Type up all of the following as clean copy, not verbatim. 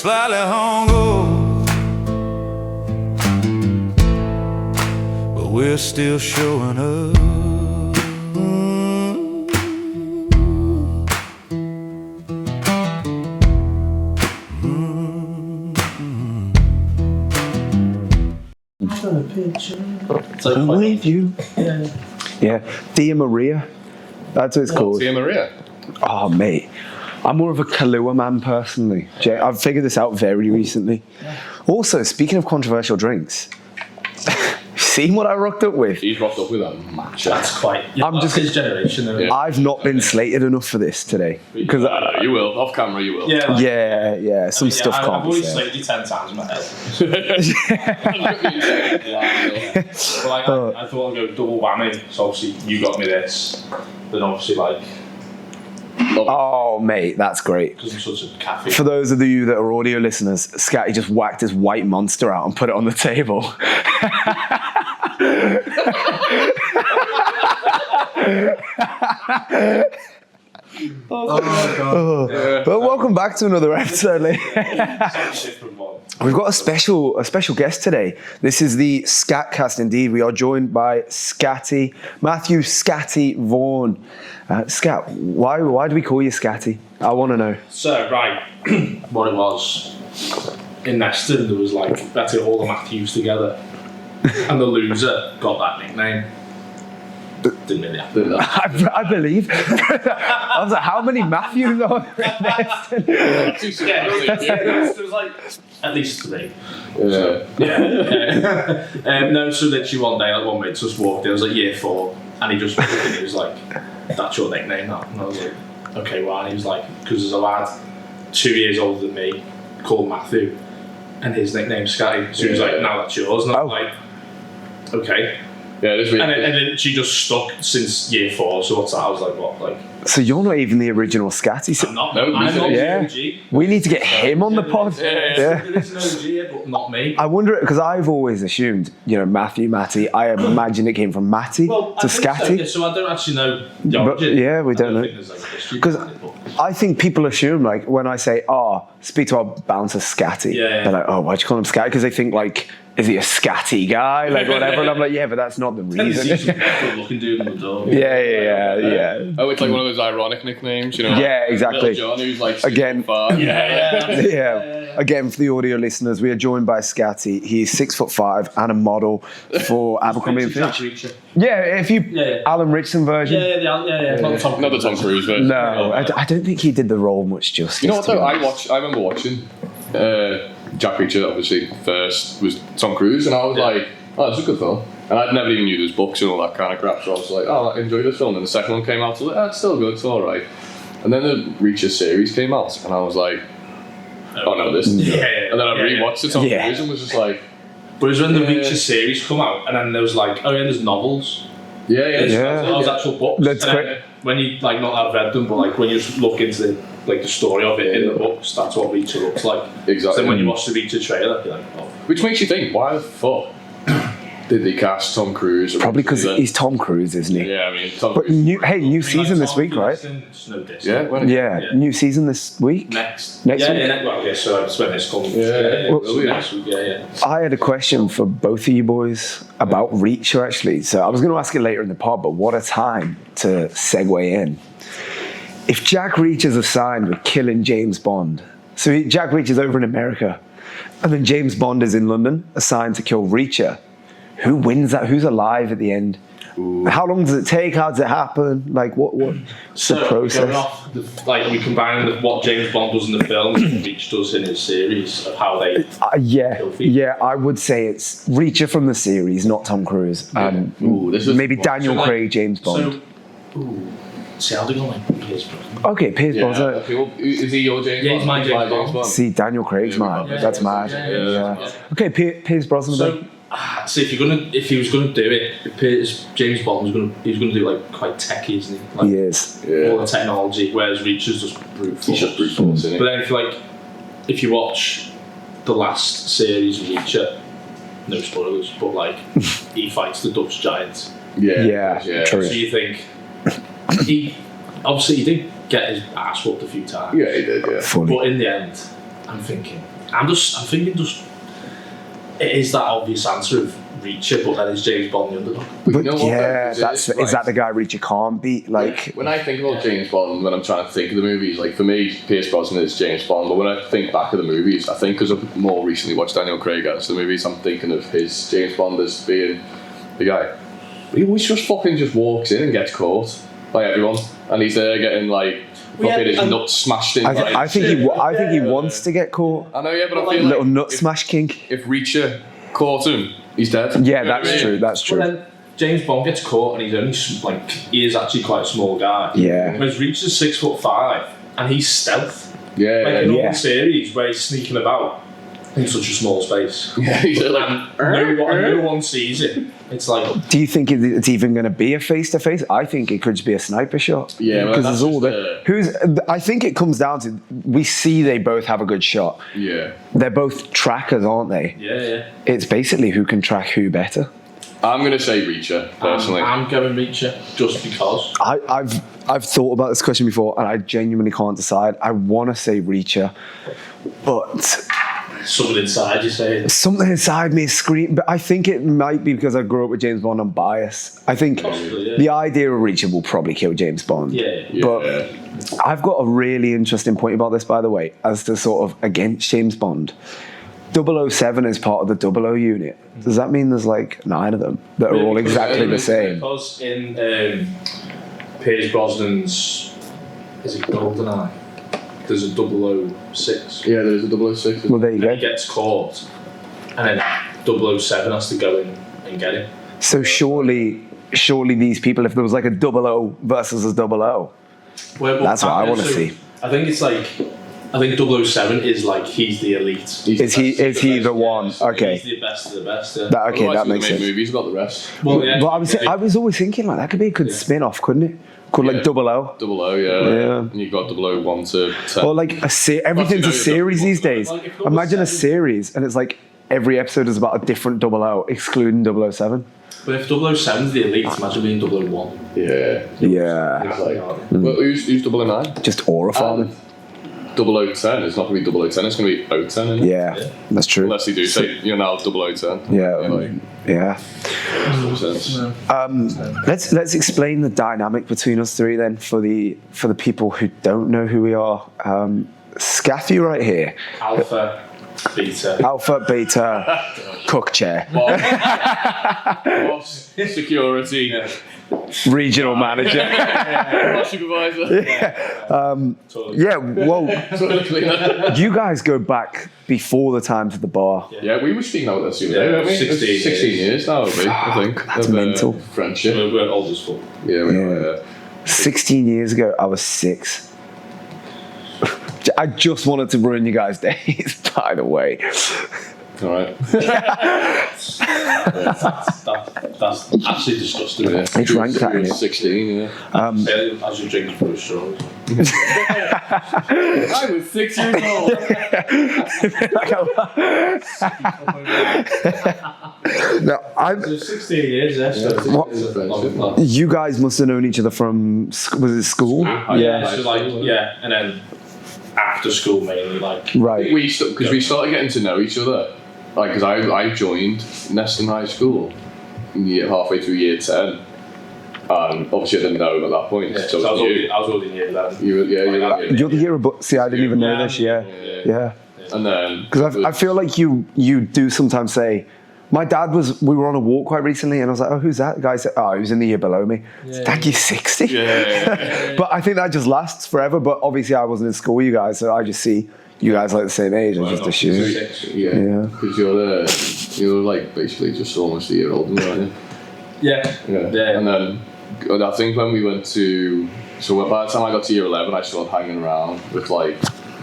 slightly hungover, but we're still showing up. I'm with you. Yeah. Dear Maria. That's what it's called. Dear Maria. Oh, mate. I'm more of a Kahlua man personally. I've figured this out very recently. Also, speaking of controversial drinks, seen what I rocked up with? He's rocked up with a matcha. That's quite. Yeah, I'm just his generation. Though. Yeah. I've not been slated enough for this today. Because you will. Off camera, you will. Yeah. yeah, some stuff can't I've be already said. slated you 10 times in my head. Well, I thought I'd go double whammy. So obviously you got me this. Then obviously Oh, mate, that's great. because I'm such a cafe. For those of you that are audio listeners, Scatty just whacked his white monster out and put it on the table. Oh god. Yeah. But welcome back to another episode. We've got a special guest today. This is the Scatcast indeed. We are joined by Scatty, Mathew Scatty Vaughan. Scat, why do we call you Scatty? I want to know. So, right, what it was, in Neston there was that's it, all the Matthews together. And the loser got that nickname. Didn't really happen. I believe. I was like, how many Matthews are there in Neston? There was at least 3. So, no, so literally one day, one mate just walked in, it was year 4, and he just walked in, he was like, that's your nickname now? And I was like, okay, why? And he was like, because there's a lad 2 years older than me called Mathew, and his nickname's Scatty. So he was like, now that's yours. And I was like, okay. Yeah, this week. And then she just stuck since year 4, so what's that? I was like, what? So you're not even the original Scatty. So I'm not yeah. the OG. We need to get him on the pod. Yeah. There is an OG here, but not me. I wonder, because I've always assumed, Matty, I imagine it came from Matty to Scatty. So I don't actually know the origin. Yeah, we don't know. Because I think people assume, when I say, speak to our bouncer Scatty, they're like, why'd you call him Scatty? Because they think, is he a scatty guy? Whatever. And I'm like, yeah, but that's not the reason. Looking dude in the door. Yeah. Oh, it's one of those ironic nicknames, Yeah, exactly. Little John, who's again, far. Yeah. Again, for the audio listeners, we are joined by Scatty. He's 6'5" and a model for Abercrombie and Fitch. Yeah, if you Alan Richardson version. Yeah. Not the Tom Cruise version. No, I don't think he did the role much justice. You know what though? I remember watching Jack Reacher. Obviously, first was Tom Cruise, and I was like, "Oh, it's a good film." And I'd never even knew there was books and all that kind of crap. So I was like, "Oh, I enjoyed this film." And the second one came out, so I was like, "Oh, it's still good. It's all right." And then the Reacher series came out, and I was like, "Oh no, this." And then I rewatched the Tom Cruise and was just like. But it was when the Reacher series come out, and then there was there's novels. There's actual books. That's great. When you not that I've read them, but when you just look into the story of it in the books, that's what Reacher looks like. Exactly. So then when you watch the Reacher trailer, you're like, oh. Which makes you think, why the fuck did they cast Tom Cruise? Probably because he's Tom Cruise, isn't he? Yeah, I mean, Tom But Cruise. new season this week, right? New season this week. Next week. So that's when this comes. Next week. I had a question for both of you boys about Reacher, actually. So I was going to ask it later in the pod, but what a time to segue in. If Jack Reacher's assigned with killing James Bond, so Jack Reacher's over in America, and then James Bond is in London, assigned to kill Reacher, who wins that? Who's alive at the end? Ooh. How long does it take? How does it happen? What's the process? We combine what James Bond does in the film and what Reach does in his series of how they I would say it's Reacher from the series, not Tom Cruise. Maybe Daniel Craig, James Bond. See, I'll do Pierce Brosnan. Okay, Pierce Brosnan. Okay, well, is he your James Bond? Yeah, he's my James Bond. See, Daniel Craig's mad. That's mad. Yeah. Okay, Pierce Brosnan. So if he was gonna do it, James Bond was gonna do quite techy, isn't he? He is. All the technology, whereas Reacher's just brute force. He's just brute force, isn't he? But then if you watch the last series of Reacher, no spoilers, but he fights the Dutch giant. Yeah. True. So you think he did get his ass whooped a few times. Yeah, he did. Yeah. Funny. But in the end, I'm thinking just it is that obvious answer of Reacher, but then it's James Bond the underdog. But But you know what, yeah, though? is that the guy Reacher can't beat? Like, when I think about James Bond, when I'm trying to think of the movies, like for me, Pierce Brosnan is James Bond. But when I think back of the movies, I think because I've more recently watched Daniel Craig as the movies, I'm thinking of his James Bond as being the guy. He always just fucking just walks in and gets caught by everyone, and he's there getting like fucking his nuts smashed in. I think he wants to get caught. I know, yeah, but I feel Little like nut smash kink. if Reacher caught him, he's dead. Yeah, You know what I that's mean? true. That's true. Well, then James Bond gets caught, and he's only like he is actually quite a small guy. Yeah. Whereas Reacher's 6'5", and he's stealth. Yeah, Like in all Yeah. the series where he's sneaking about in such a small space. yeah. He's like, And no one sees it. It's like, Do you think it's even going to be a face-to-face? I think it could just be a sniper shot. Yeah, well, because that's there's all just the I think it comes down to we see they both have a good shot. yeah. They're both trackers, aren't they? yeah. It's basically who can track who better. I'm gonna say Reacher personally. I'm going Reacher just because. I've thought about this question before, and I genuinely can't decide. I want to say Reacher, but Something inside you say. something inside me is screaming. But I think it might be because I grew up with James Bond. I'm biased. I think Possibly, yeah. the idea of Reacher will probably kill James Bond. Yeah. But I've got a really interesting point about this, by the way, as to sort of against James Bond. 007 is part of the 00 unit. Does that mean there's like 9 of them that are all exactly the same? Because in Pierce Brosnan's, is it GoldenEye? There's a 006. Yeah, there's a 006. Well, there you And he go. gets caught, and then 007 has to go in and get him. So surely these people, if there was like a 00 versus a 00, that's what I want to see. I think it's like, I think 007 is like he's the elite. Is he the one? He's Okay. the best of the best. Yeah. Okay, that makes sense. Movies about the rest. Well, yeah, But I was always thinking like that could be a good spin-off, couldn't it? Called like 00. 00, yeah. Yeah. And you've got 001 to 10. Or like everything's a series these days. Like, if Imagine a 007 series and it's like every episode is about a different 00, excluding 007. But if 007's the elite, imagine being 001. Yeah. Yeah, It's like, well, who's 009? just aura farming. 0010. It's not going to be 010, it's going to be 010, isn't it? Yeah, that's true. Unless they do say, you're now 0010. Yeah, Like, yeah. makes sense. Let's explain the dynamic between us three then for the people who don't know who we are. Scatty right here, Alpha, beta. alpha, beta, cook chair, Boss, security, regional manager. boss supervisor. Totally. Yeah, well, Toilet cleaner. you guys go back before the times of the bar. Yeah, we were speaking about this the other day, weren't we? 16 years now, would be, I think. That's of, mental. Friendship. We're old as fuck. Yeah, we Yeah. are. 16 years ago, I was 6. I just wanted to ruin you guys' days, by the way. All right. That's actually disgusting. Yeah. It's ranked that, You were innit? 16, yeah. As you drink through straws. I was 6 years old. No, So 16 years, yeah. So What? it's a long time. you guys must have known each other from, was it school? Yeah, so like, yeah, and then after school mainly, like, Right. Because we started getting to know each other. Like, because I joined Neston High School halfway through year 10. And obviously I didn't know him at that point. yeah, so so I it was was you. already in year 11. You were, yeah, you were. You're the year above. See, I didn't even know this. Yeah. And then Because I feel like you do sometimes say, my dad we were on a walk quite recently and I was like, oh, who's that? The guy said, oh, he was in the year below me. Dad, you're 60? Yeah. But I think that just lasts forever. But obviously I wasn't in school with you guys, so I just see you guys like the same age. I just assume. Yeah. Because you're like basically just almost a year older, aren't you? Yeah. Yeah. And then I think when we went to, so by the time I got to year 11, I started hanging around with like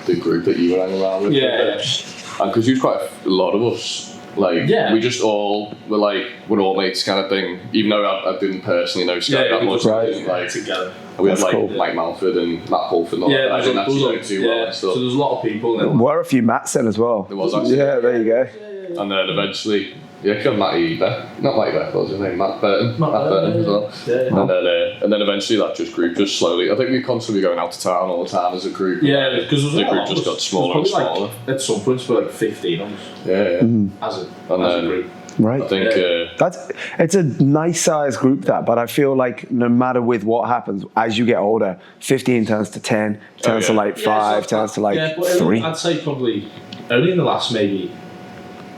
the group that you were hanging around with. Yeah. And because you was quite a lot of us, like we just all were like we're all mates kind of thing. Even though I didn't personally know Scott that much, right. like together. we had That's like cool. Mike Malford and Matt Pulford. And all that. I didn't actually know too well. And So stuff. there's a lot of people. And Were a few Matts then as well. There was actually. Yeah, there you go. And then eventually Yeah, because Matty Beck, not Matty Beck, what was his name? Matt Burton. Matt Burton as well. Yeah. And then eventually that just grew just slowly. I think we were constantly going out to town all the time as a group. Yeah, because the group just got smaller and smaller. Like, at some points, we're like 15 of us. Yeah. As a group. Right. I think it's a nice size group, that, but I feel like no matter with what happens, as you get older, 15 turns to 10, turns to like 5, turns to like 3. I'd say probably only in the last maybe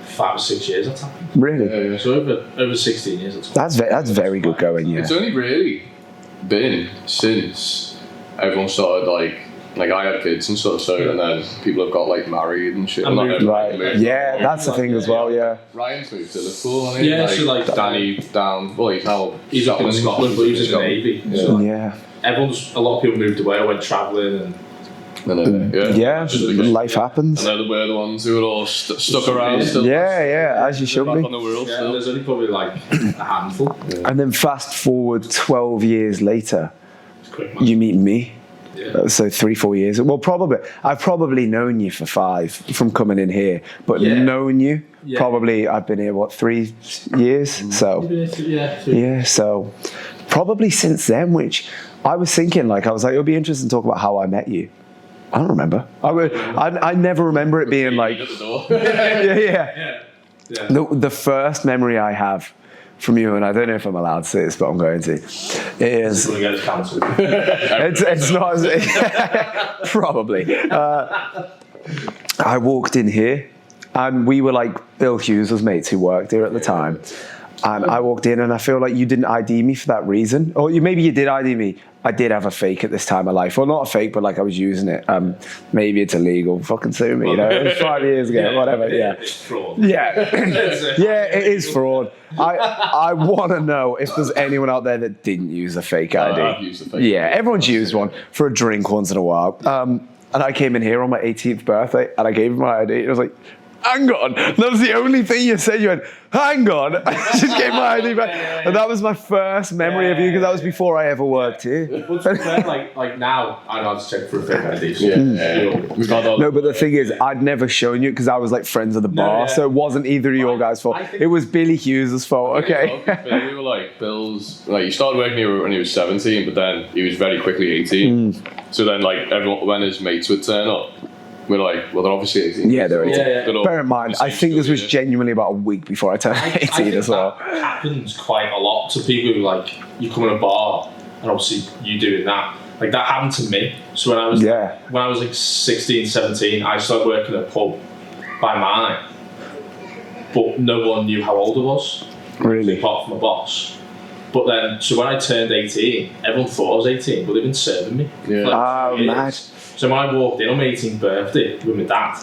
5 or 6 years that's happened. Really? So over 16 years. That's very good going, yeah. It's only really been since everyone started like I had kids and stuff, so and then people have got like married and shit. Right. Yeah, that's the thing as well, yeah. Ryan's moved to Liverpool, hasn't he? Yeah, so like Danny down, well he's up in Scotland, but he was in the Navy. So Yeah. a lot of people moved away, I went travelling and Yeah, life happens. And then we're the ones who are all stuck around still. Yeah, as you should Back be. on the Wirrals yeah, still. there's only probably like a handful. And then fast forward 12 years later, It's quick, man. you meet me. Yeah. So 3-4 years. Well, I've probably known you for 5 from coming in here, but known you probably I've been here 3 years. So Yeah. so probably since then. Which I was thinking, like, I was like, it'll be interesting to talk about how I met you. I don't remember. I never remember it being like, At the door. yeah. Yeah. The first memory I have from you, and I don't know if I'm allowed to say this, but I'm going to, is Gonna get us cancelled. it's not as probably. I walked in here, and we were like Bill Hughes' mates who worked here at the time. And I walked in, and I feel like you didn't ID me for that reason. Or maybe you did ID me. I did have a fake at this time of life. Well, not a fake, but like I was using it. Maybe it's illegal. Fucking sue me. You know, it was 5 years ago. Whatever. Yeah. It's fraud. Yeah. Yeah, it is fraud. I want to know if there's anyone out there that didn't use a fake ID. I've used a fake Yeah, ID. everyone's used one for a drink once in a while. And I came in here on my 18th birthday, and I gave him my ID. It was like, hang on. That was the only thing you said. You went, hang on. I just gave my ID back. And that was my first memory of you, because that was before I ever worked here. But to be fair, like now, I know how to check for a fake ID. So We've got all No, but the thing is, I'd never shown you because I was like friends of the bar, so it wasn't either of your guys' fault. It was Billy Hughes' fault, okay? We were like Bill's. Like, he started working here when he was 17, but then he was very quickly 18. So then, like, everyone, when his mates would turn up, we're like, well, they're obviously 18. Yeah, they're 18. They're all Bear in mind, the same I think this was school, genuinely about a week before I turned I 18 think as well. that happens quite a lot to people who, like, you come in a bar and obviously you doing that. Like, that happened to me. So when I was like 16, 17, I started working at a pub by mine, but no one knew how old I was. Really? Apart from my boss. But then, so when I turned 18, everyone thought I was 18, but they've been serving me. Yeah. for like Oh, 2 years. mad. So when I walked in on my 18th birthday with my dad,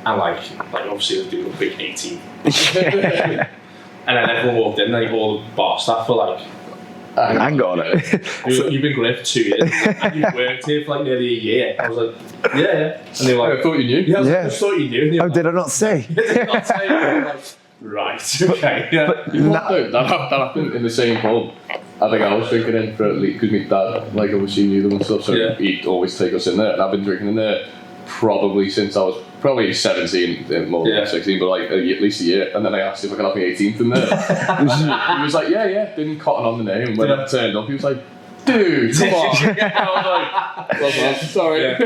and like obviously I was doing a big 18. And then everyone walked in, like all the bar staff were like, Hang on. you've been great for 2 years. And you worked here for like nearly a year. I was like, yeah. And they were I like, thought you knew. yeah, I Yeah. just thought you knew. And they Oh, were did I not say? like, did not say it. I'm like, right, okay. That happened in the same pub. I think I was drinking in for at least because my dad, like, obviously knew them and stuff, so he'd always take us in there. And I've been drinking in there probably since I was probably 17, more than 16, but like at least a year. And then I asked if I could have my 18th in there. He was like, yeah, didn't cotton on the name. And when I turned up, he was like, dude, come on. I was like, well, man, sorry.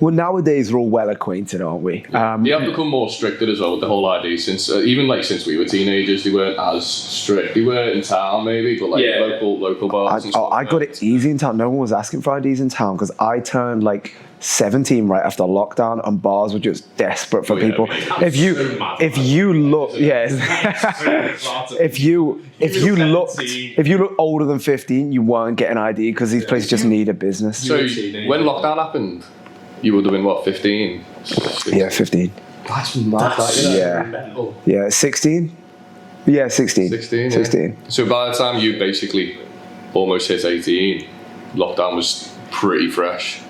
Well, nowadays we're all well acquainted, aren't we? They have become more stricter as well with the whole ID since even like since we were teenagers, they weren't as strict. They were in town maybe, but like local bars. And stuff I got it easy in town. No one was asking for IDs in town because I turned like 17 right after lockdown, and bars were just desperate for people. If you look, if you look older than 15, you weren't getting ID because these places just need a business. So when lockdown happened, you would have been what, 15? Yeah, 15. That's mad. Yeah, 16. Yeah, 16. 16. 16. So by the time you basically almost hit 18, lockdown was pretty fresh.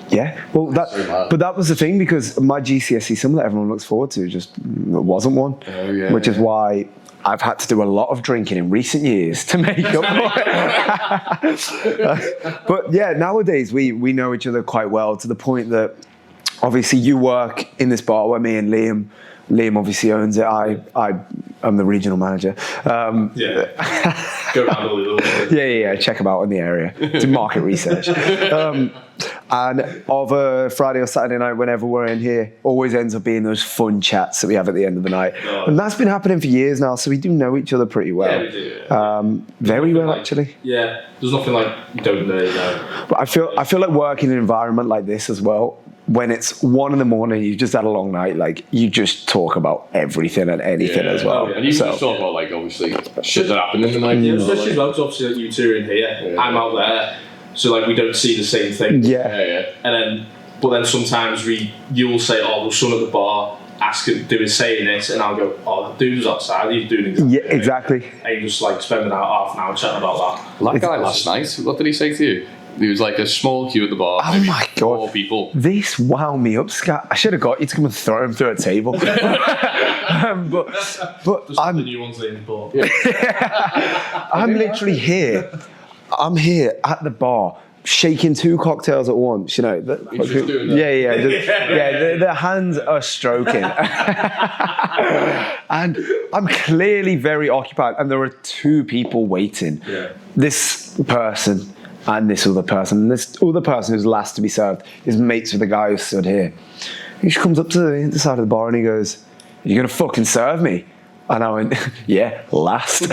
Yeah, well, but that was the thing, because my GCSE summer that everyone looks forward to just wasn't one, which is why I've had to do a lot of drinking in recent years to make up for it. But yeah, nowadays we know each other quite well, to the point that obviously you work in this bar where me and Liam obviously owns it. I I'm the regional manager. Go around all the little. Yeah. Check them out in the area. Do market research. And of a Friday or Saturday night, whenever we're in here, always ends up being those fun chats that we have at the end of the night. Oh. And that's been happening for years now, so we do know each other pretty well. Yeah, we do. Very well, Like, actually. Yeah, there's nothing like you don't really know. But I feel like working in an environment like this as well, when it's 1 a.m, you've just had a long night, like you just talk about everything and anything as well. And you can just talk about, like, obviously, shit that happened in the night. Yeah, especially as well, 'cause obviously like, you two are in here, I'm out there, so like we don't see the same thing. Yeah. But then sometimes you'll say, oh, there's someone at the bar saying this, and I'll go, oh, the dude was outside, he's doing exactly. Yeah, exactly. And you just like spend half an hour chatting about that. That guy last night, what did he say to you? There was like a small queue at the bar. Oh my God. 4 people. This wound me up, Scott. I should have got you to come and throw him through a table. But Just I'm the new ones in, but I'm literally here. I'm here at the bar, shaking 2 cocktails at once. You know, He's just doing that. The hands are stroking, and I'm clearly very occupied. And there are 2 people waiting. Yeah. This person and this other person. And this other person who's last to be served is mates with the guy who stood here. He just comes up to the side of the bar and he goes, "You're gonna fucking serve me?" And I went, "Yeah, last."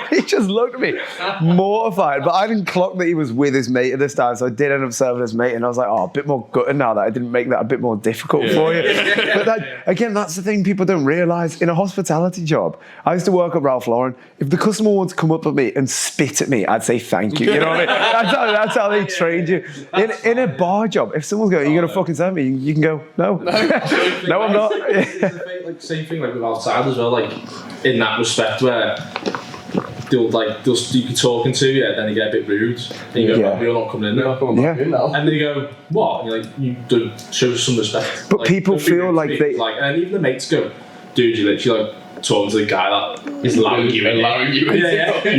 He just looked at me, mortified. But I didn't clock that he was with his mate at this time, so I did end up serving his mate. And I was like, oh, a bit more gutted now that I didn't make that a bit more difficult for you. But again, that's the thing people don't realise. In a hospitality job, I used to work at Ralph Lauren. If the customer wants to come up at me and spit at me, I'd say thank you. You know what I mean? That's how they trained you. In a bar job, if someone's going, "Are you going to fucking serve me?" You can go, "No, no, I'm not." Like same thing like with outside as well, like in that respect where they'll you be talking to you, then you get a bit rude, and you go, Yeah. "You're not coming in now." And then you go, "What?" And you're like, "You don't show some respect." But like, people don't be feel rude to like me. they- like, and even the mates go, "Dude, you literally like talking to the guy that is allowing you in."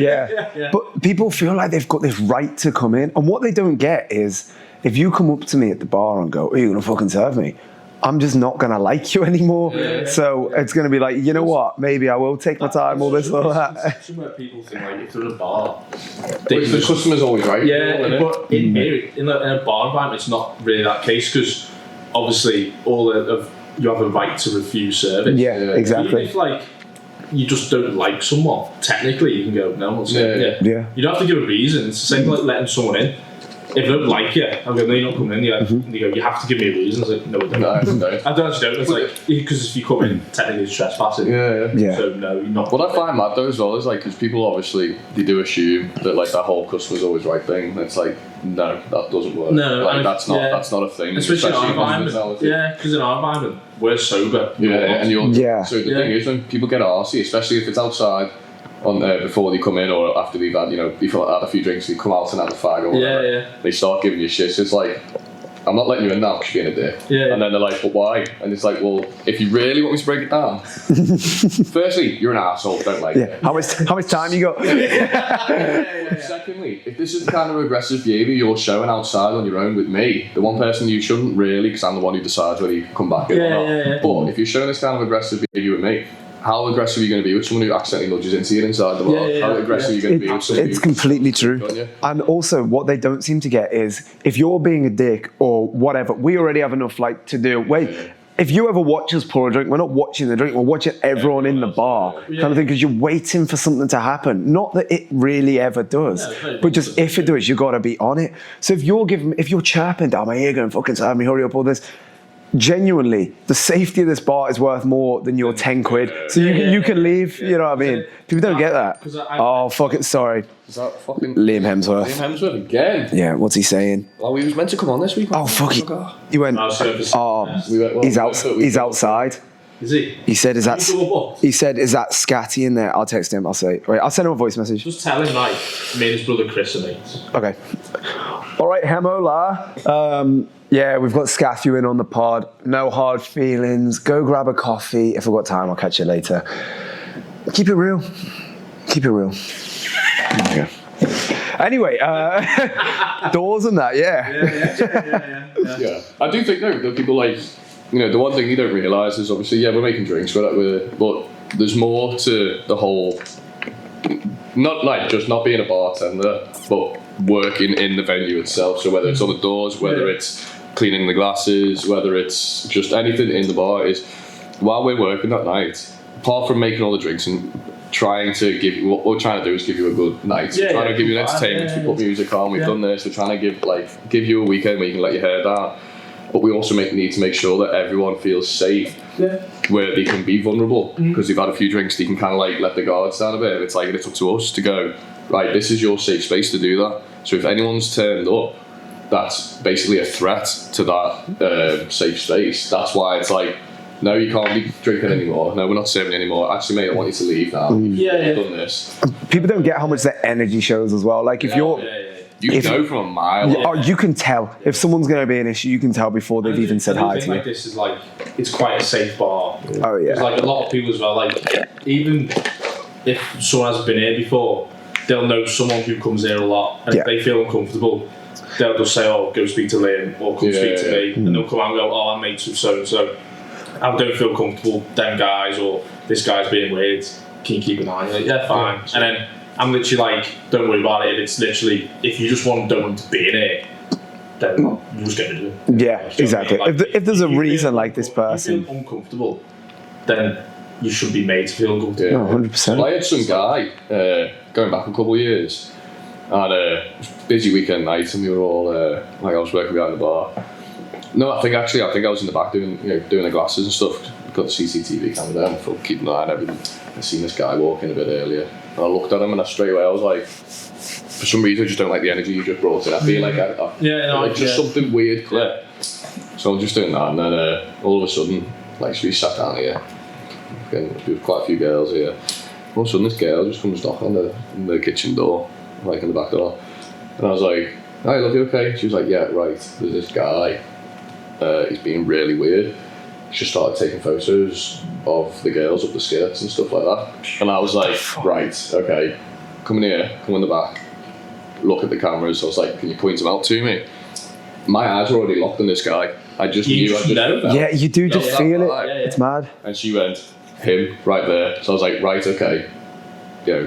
Yeah. But people feel like they've got this right to come in, and what they don't get is if you come up to me at the bar and go, "Are you gonna fucking serve me?" I'm just not going to like you anymore. So it's going to be like, you know what, maybe I will take my time, all this or that. Somewhere people think like if they're in a bar, The customer's always right. but in here, in a bar environment, it's not really that case because obviously you have a right to refuse service. Yeah, exactly. Even if like you just don't like someone, technically you can go, "No, Yeah. You don't have to give a reason. It's the same like letting someone in. If they don't like you, I'm going, "No, you're not coming in." You go, "You have to give me a reason." It's like, "No, I don't." No. I don't actually don't. It's like, because if you come in, technically it's trespassing. Yeah. So no, you're not. What I find mad though as well is like, because people obviously, they do assume that like that whole customer's always right thing. It's like, no, that doesn't work. No, like, that's not a thing. Especially in our in environment. hospitality. Yeah, because in our environment, we're sober. And you're. Yeah. So the thing is, when people get arsey, especially if it's outside, before they come in or after they've had, before had a few drinks, they come out and have a fag or whatever. They start giving you shit. So it's like, I'm not letting you in now because you're being a dick. And then they're like, "But why?" And it's like, well, if you really want me to break it down, firstly, you're an arsehole, don't like it. How much time you got? Secondly, if this is the kind of aggressive behaviour you're showing outside on your own with me, the one person you shouldn't really, because I'm the one who decides whether you can come back in or not. But if you're showing this kind of aggressive behaviour with me, how aggressive are you going to be with someone who accidentally nudges into you inside the bar? How aggressive are you going to be with someone It's completely true. And also, what they don't seem to get is if you're being a dick or whatever, we already have enough like to do. Wait, if you ever watch us pour a drink, we're not watching the drink, we're watching everyone in the bar kind of thing, because you're waiting for something to happen. Not that it really ever does, but just if it does, you got to be on it. So if you're chirping down my ear going, "Fucking serve me, hurry up," all this. Genuinely, the safety of this bar is worth more than your 10 quid. So you can leave, you know what I mean? People don't get that. Oh, fuck it, sorry. Is that fucking Liam Hemsworth. Liam Hemsworth again? Yeah, what's he saying? Oh, he was meant to come on this week. Oh, fuck it. He went, he's outside. Is he? He said, is that Scatty in there? I'll text him, I'll say, wait, I'll send him a voice message. Just tell him, like, me and his brother Chris are mates. Okay. All right, Hemola. Yeah, we've got Scatty in on the pod. No hard feelings. Go grab a coffee. If I've got time, I'll catch you later. Keep it real. Keep it real. There you go. Anyway, doors and that, Yeah. I do think though that people like the one thing you don't realise is obviously, yeah, we're making drinks, but there's more to the whole, not like just not being a bartender, but working in the venue itself. So whether it's on the doors, whether it's cleaning the glasses, whether it's just anything in the bar, is while we're working that night, apart from making all the drinks and trying to give you, what we're trying to do is give you a good night. We're trying to give you an entertainment. We put music on. We've done this. We're trying to give you a weekend where you can let your hair down. But we also need to make sure that everyone feels safe, where they can be vulnerable because they've had a few drinks. They can kind of like let the guards down a bit. It's like it's up to us to go, right, this is your safe space to do that. So if anyone's turned up, that's basically a threat to that safe space. That's why it's like, no, you can't be drinking anymore. No, we're not serving anymore. Actually, mate, I want you to leave now. You've done this. People don't get how much that energy shows as well. Like if you're... You can know from a mile. Oh, you can tell. If someone's going to be an issue, you can tell before they've even said hi to you. Like this is like, it's quite a safe bar. Oh, yeah. There's like a lot of people as well, like, even if someone hasn't been here before, they'll know someone who comes here a lot, and if they feel uncomfortable, they'll just say, oh, go speak to Liam, or come speak to me, and they'll come out and go, oh, I'm mates with so-and-so. I don't feel comfortable, them guys, or this guy's being weird, can you keep an eye? Like, yeah, fine. Yeah, sure. And then I'm literally like, don't worry about it. If it's literally, if you just don't want to be in it, then you just get rid of it. Yeah, exactly. I mean? Like, if there's a reason like this person, if you feel uncomfortable, then you should be made to feel uncomfortable. Yeah, 100%. Well, I had some guy going back a couple of years, and a busy weekend night, and we were all like, I was working behind the bar. No, I think I was in the back doing the glasses and stuff. Got the CCTV camera there, and keeping an eye on everything. I seen this guy walking a bit earlier, and I looked at him, and straight away I was like, for some reason I just don't like the energy you just brought in. I feel like just something weird clip. So I was just doing that, and then all of a sudden, like, so we sat down here, there was quite a few girls here. All of a sudden this girl just comes knocking on the kitchen door, like in the back door, and I was like, hi love, you okay? She was like, yeah, right, there's this guy, he's being really weird. She just started taking photos of the girls up the skirts and stuff like that. And I was like, right, okay, come in here, come in the back, look at the cameras. I was like, can you point them out to me? My eyes were already locked on this guy. I just knew. Yeah, you do just feel it. Yeah. It's mad. And she went, him, right there. So I was like, right, okay,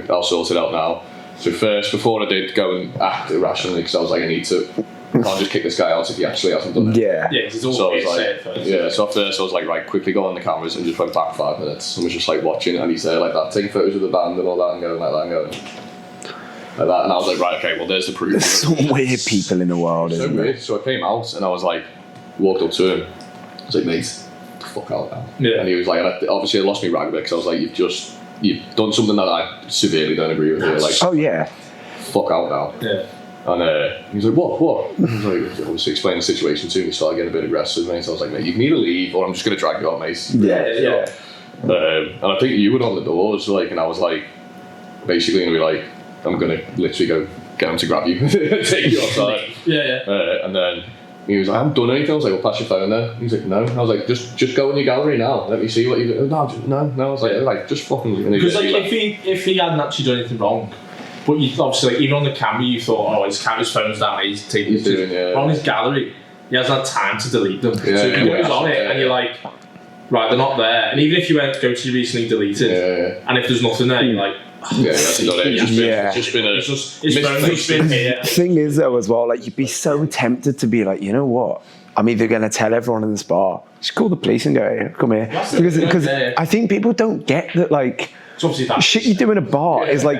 I'll sort it out now. So first, before I did go and act irrationally, because I was like, I can't just kick this guy out if he actually hasn't done it. Yeah. Yeah, because it's all so I was like, first. so after this I was like, right, quickly go on the cameras, and just went back 5 minutes and was just like watching, and he's there like that, taking photos of the band and all that, and going like that, and going like that, and I was like, right, okay, well there's the proof. There's some weird people in the world, isn't there? So I came out, and I was like, walked up to him, I was like, mate, get the fuck out now. Yeah. And he was like, and obviously I lost me rag a bit, because I was like, you've done something that I severely don't agree with. Like, oh yeah, fuck out now. Yeah. And he was like, what? I was like, obviously explained the situation to me, started getting a bit aggressive, mate. So I was like, mate, you can either leave, or I'm just going to drag you out, mate. Yeah. And I think you were on the doors, like, and I was like, basically going to be like, I'm going to literally go get him to grab you, take you outside. And then he was like, I haven't done anything. I was like, well, pass your phone then. He was like, no. I was like, just go in your gallery now. Let me see what you do. No. I was like, just fucking. Because like, if he hadn't actually done anything wrong, but you obviously, like, even on the camera, you thought, oh, his phone's down, he's taking pictures. On his gallery, he hasn't had time to delete them. So if he goes on it, and you're like, right, they're not there. And even if you went go to recently deleted, and if there's nothing there, you're like, it's just been The thing is though as well, like, you'd be so tempted to be like, you know what? I'm either going to tell everyone in this bar, just call the police and go, hey, come here. Because I think people don't get that, like, shit you do in a bar is like,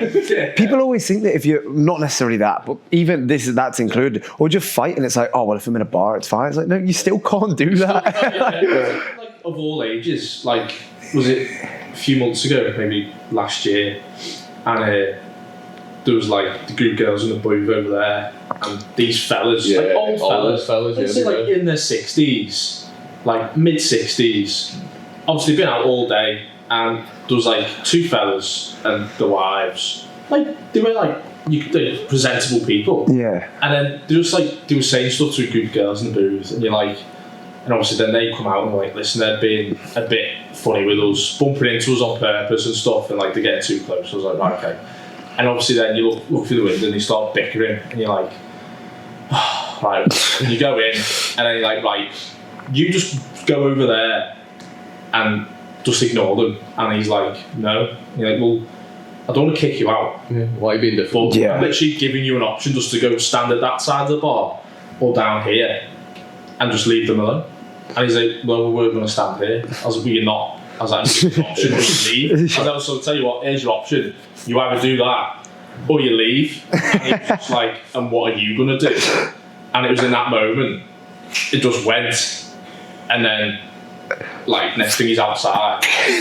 people always think that if you're not necessarily that, but even that's included, or just fight and it's like, oh well, if I'm in a bar it's fine. It's like, no, you still can't do that. Like, of all ages, like, was it a few months ago, maybe last year, and there was like the group girls and the boys over there, and these fellas, like old fellas, let's say like in their 60s, like mid 60s, obviously been out all day, and there was like 2 fellas and the wives, like they were like they're presentable people, and then they were saying stuff to group girls in the booth, and you're like, and obviously then they come out and like, listen, they're being a bit funny with us, bumping into us on purpose and stuff, and like they're getting too close. I was like, right, okay. And obviously then you look through the window and you start bickering, and you're like, oh, right. And you go in, and then you're like, right, you just go over there and just ignore them. And he's like, no. You're like, well, I don't want to kick you out. Yeah. Why are you being different? But I'm literally giving you an option just to go stand at that side of the bar or down here and just leave them alone. And he's like, well, we're going to stand here. I was like, well, you're not. I was like, here's your option, just leave. I was like, so I'll tell you what, here's your option. You either do that or you leave. And he was just like, and what are you going to do? And it was in that moment, it just went. And then, like, next thing he's outside.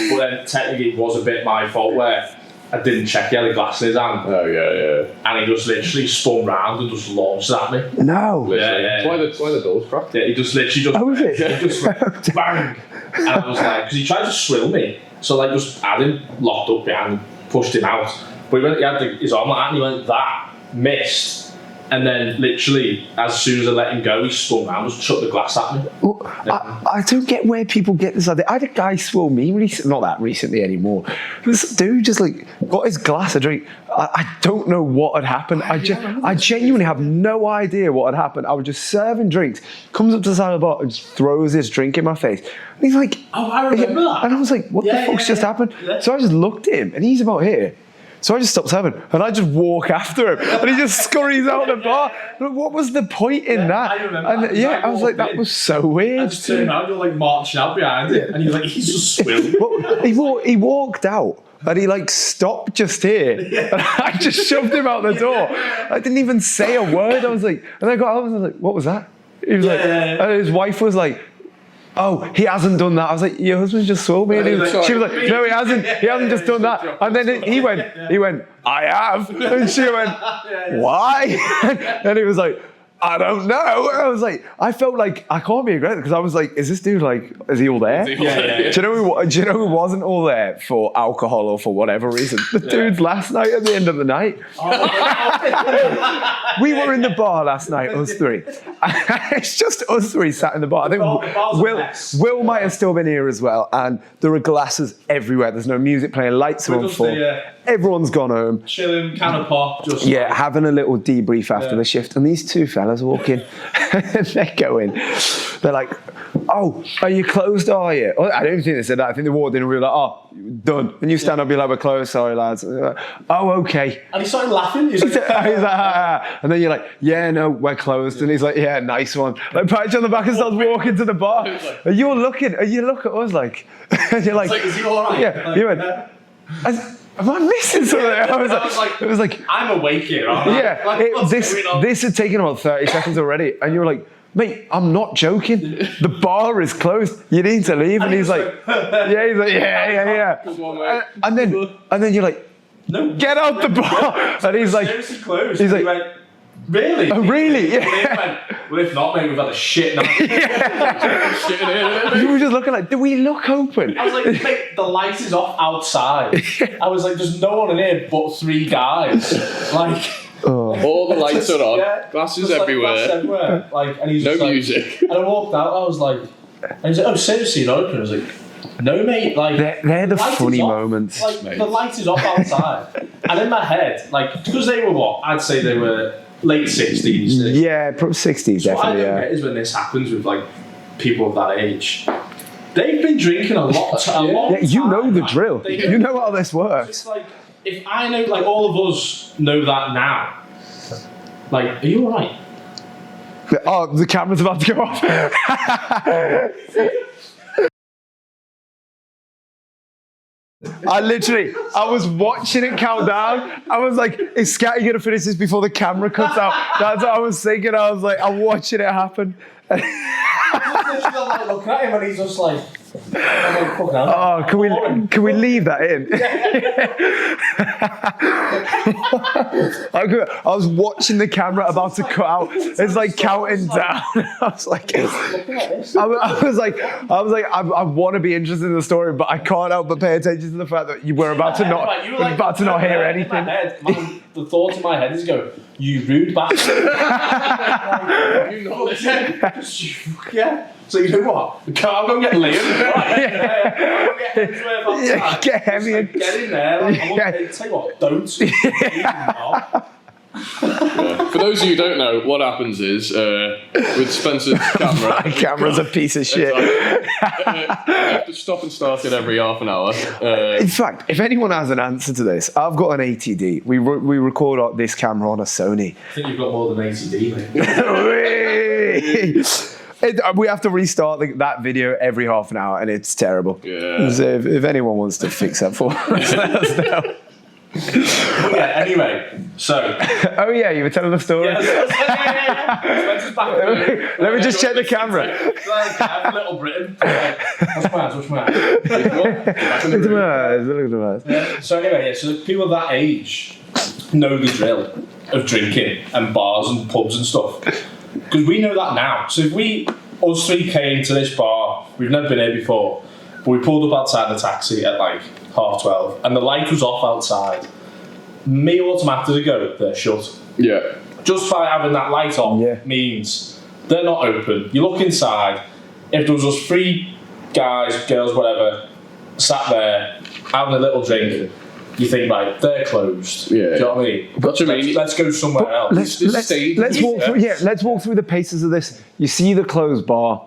But then technically it was a bit my fault where I didn't check he had a glass in his hand. Oh, yeah. And he just literally spun round and just launched at me. No. Yeah. That's why the door's cracked. Yeah, he just literally just... Oh, is it? He just went, bang! And I was like... Because he tried to swill me. So, like, just had him locked up behind, pushed him out. But he went, his arm like that and he went, that, missed. And then, literally, as soon as I let him go, he spun round and just chucked the glass at me. Well, I don't get where people get this idea. I had a guy swill me not that recently anymore. This dude just like got his glass of drink. I don't know what had happened. I genuinely have no idea what had happened. I was just serving drinks, comes up to the side of the bar and just throws his drink in my face. And he's like, oh, I remember that. And I was like, what the fuck's just happened? Yeah. So I just looked at him and he's about here. So I just stopped serving and I just walk after him and he just scurries out the bar. What was the point in that? I remember and that. I was like, that was so weird. I just turned around, you're like marching out behind him and he's just swilling. Well, he walked out and he like stopped just here and I just shoved him out the door. I didn't even say a word. I was like, and I got out and I was like, what was that? He was like, and his wife was like, oh, he hasn't done that. I was like, your husband just swore me. And she was like, no, he hasn't. He hasn't just done that. And then he went, I have. And she went, why? And he was like, I don't know. And I was like, I felt like I can't be aggressive because I was like, is this dude like, is he all there? Do you know who wasn't all there for alcohol or for whatever reason? The dudes last night at the end of the night. We were in the bar last night, us three. It's just us three sat in the bar. I think Will might have still been here as well. And there are glasses everywhere. There's no music playing, lights are on full. Everyone's gone home. Chilling, can of pop. Just having a little debrief after the shift. And these two fellas walk in and they're going. They're like, oh, are you closed, are you? I don't think they said that. I think they walked in and we were like, oh, done. And you stand up and be like, we're closed, sorry lads. And like, oh, okay. And he started laughing. He's like, and then you're like, yeah, no, we're closed. And he's like, yeah, nice one. Like, pat you on the back and starts walking to the bar. And you look at us like, and you're like, is he all right? Yeah, like, you went, am I missing something? It was like, I'm awake here, aren't I? Yeah, like, this had taken about 30 seconds already. And you were like, mate, I'm not joking. The bar is closed. You need to leave. And he's like, yeah. And then you're like, no, get out the bar. And he's like, seriously closed. He's like, went, really? Oh, really? Yeah. Well, if not, mate, we've had a shit night. You were just looking like, do we look open? I was like, mate, the light is off outside. I was like, there's no one in here but three guys. Like, all the lights are on, glasses everywhere. Glasses everywhere. Like, and he's no just music. Like, and I walked out, I was like, and he's like, oh, seriously, you're not open? I was like, no, mate. Like, they're the funny moments. Like, the light is off outside. And in my head, like, because they were what? I'd say they were late 60s. Yeah, probably 60s, so definitely. What I don't get is when this happens with like people of that age, they've been drinking a long time. You know the drill. You know how this works. It's like, if I know, like, all of us know that now, like, are you alright? Oh, the camera's about to go off. I was watching it count down. I was like, is Scatty going to finish this before the camera cuts out? That's what I was thinking. I was like, I'm watching it happen. I'm like looking at him and he's just like, oh, can we leave that in? I was watching the camera about to cut out. It's like counting down. I was like, I want to be interested in the story, but I can't help but pay attention to the fact that you were about to not hear anything. The thought in my head is go, you rude bastard. You know this. Yeah. So you know what? I'll go and get Liam. Get Hemi. Get in there. Like, tell you what, don't. Yeah. For those of you who don't know, what happens is with Spencer's camera. My camera's a piece of shit. You have to stop and start it every half an hour. In fact, if anyone has an answer to this, I've got an ATD. We record this camera on a Sony. I think you've got more than ATD, mate. We have to restart that video every half an hour, and it's terrible. Yeah. So if anyone wants to fix that for us, let us know. But yeah, anyway, so. Oh yeah, you were telling a story. Yeah. Spencer's back. Let me just check the camera. Like, Little Britain. What's my ass? Yeah. So anyway, so the people that age know the drill of drinking and bars and pubs and stuff. Because we know that now. So if us three came to this bar, we've never been here before, but we pulled up outside the taxi at like 12:30 and the light was off outside, me automatically go, they're shut. Yeah. Just by having that light on means they're not open. You look inside, if there was just 3 guys, girls, whatever, sat there having a little drink, you think, right, they're closed. Yeah. Do you know what I mean? That's what I mean. Let's go somewhere else. Let's walk through the paces of this. You see the closed bar.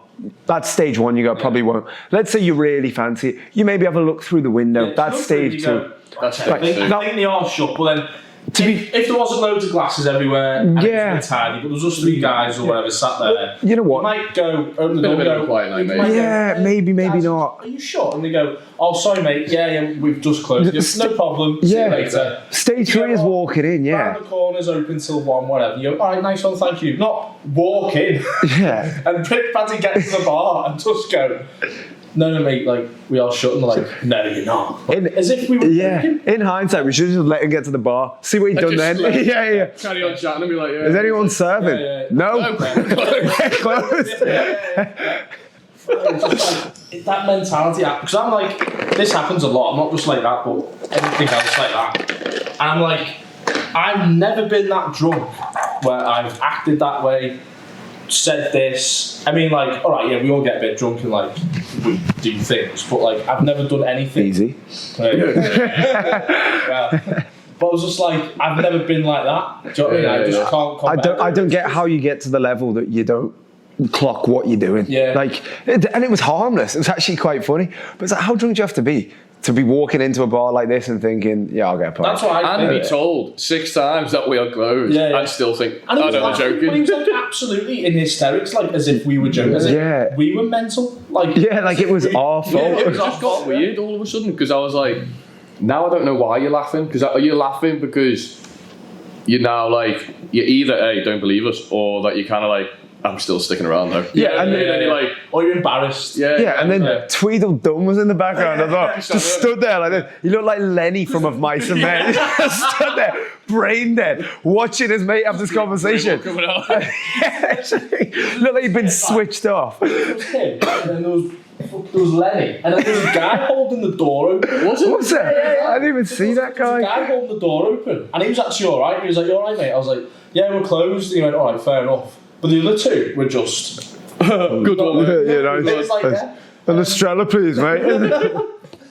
That's stage 1. You go, probably won't. Let's say you really fancy it. You maybe have a look through the window. That's stage 2. That's I think they are shut, but then if there wasn't loads of glasses everywhere, and it was tiny, but there was just 3 guys or whatever sat there, you know what? You might go open the door and go, maybe not. Are you shut? And they go, oh, sorry, mate. Yeah, we've just closed. No problem. See you later. Stage 3 is walking in, Round the corner's open till 1, whatever. You go, all right, nice one, thank you. Not walk in. And pick Paddy get to the bar and just go, no, mate, like, we are shut. And they're like, no, you're not. As if we were drinking. In hindsight, we should just let him get to the bar, see what he'd done then. Carry on chatting and be like, is anyone serving? No. Closed. That mentality, because I'm like, this happens a lot. I'm not just like that, but everything else like that. And I'm like, I've never been that drunk where I've acted that way, said this. I mean, like, all right, yeah, we all get a bit drunk and like we do things, but like I've never done anything. Easy. But I was just like, I've never been like that. Do you know what I mean? I just can't. I don't get how you get to the level that you don't clock what you're doing. Yeah. Like, and it was harmless. It was actually quite funny. But it's like, how drunk do you have to be walking into a bar like this and thinking, yeah, I'll get a pint? That's what I think. And be told 6 times that we are closed and still think, I know they're joking. But he was like absolutely in hysterics, like as if we were joking, as if we were mental. Like, like it was our fault. It just got weird all of a sudden because I was like, now I don't know why you're laughing. Because are you laughing because you're now like, you either A, don't believe us, or that you're kind of like, I'm still sticking around though. And then you're like, or you're embarrassed. And then Tweedledum was in the background as well. Just stood there like this. He looked like Lenny from Of Mice and Men. Just stood there, brain dead, watching his mate have this conversation. Looked like he'd been switched off. There was him, and then there was Lenny, and then there was a guy holding the door open. Was it? I didn't even see that guy. There was a guy holding the door open, and he was actually alright. He was like, you alright, mate? I was like, yeah, we're closed. And he went, alright, fair enough. But the other 2 were just good one. It's like an Estrella, please, mate. I